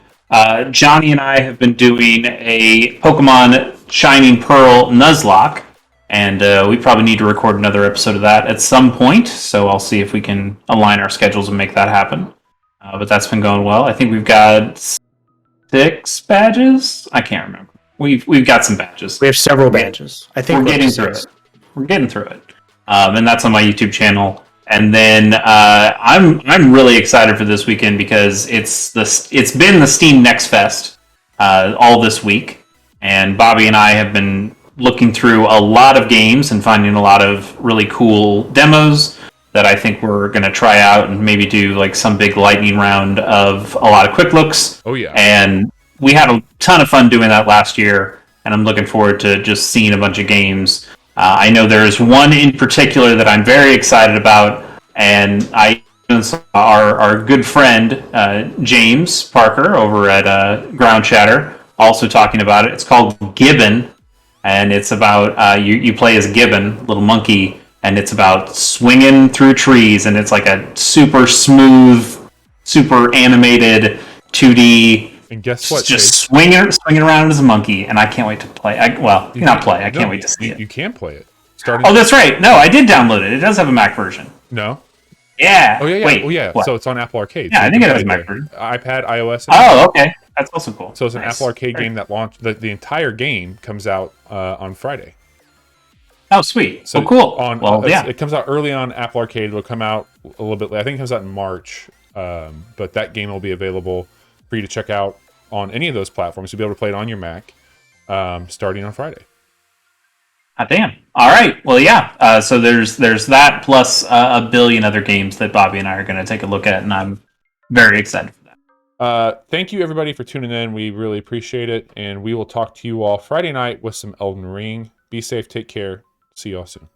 Johnny and I have been doing a Pokemon Shining Pearl Nuzlocke, and we probably need to record another episode of that at some point, so I'll see if we can align our schedules and make that happen. But that's been going well. I think we've got 6 badges? I can't remember. We've got some badges. We have several badges. I think we're getting through it. We're getting through it, and that's on my YouTube channel. And then I'm really excited for this weekend because it's been the Steam Next Fest all this week, and Bobby and I have been looking through a lot of games and finding a lot of really cool demos that I think we're going to try out and maybe do like some big lightning round of a lot of quick looks. Oh yeah, and we had a ton of fun doing that last year, and I'm looking forward to just seeing a bunch of games. I know there's one in particular that I'm very excited about, and I saw our good friend James Parker over at Ground Chatter also talking about it. It's called Gibbon, and it's about you play as Gibbon, little monkey, and it's about swinging through trees, and it's like a super smooth, super animated 2D. And guess what? Just swinging around as a monkey, and I can't wait to play. I can't wait to see it. You can play it. Oh, that's right. No, I did download it. It does have a Mac version. No. Yeah. Oh yeah. Wait, oh yeah. what? So it's on Apple Arcade. Yeah, so I think it has a Mac version. iPad, iOS. Oh, okay. That's also cool. So it's an Apple Arcade game that launched. The entire game comes out on Friday. Oh, sweet. So cool. It comes out early on Apple Arcade. It'll come out a little bit later. I think it comes out in March. But that game will be available for you to check out on any of those platforms. You'll be able to play it on your Mac starting on Friday. Ah, damn. All right. Well, yeah. So there's that plus a billion other games that Bobby and I are going to take a look at, and I'm very excited for that. Thank you, everybody, for tuning in. We really appreciate it, and we will talk to you all Friday night with some Elden Ring. Be safe. Take care. See you all soon.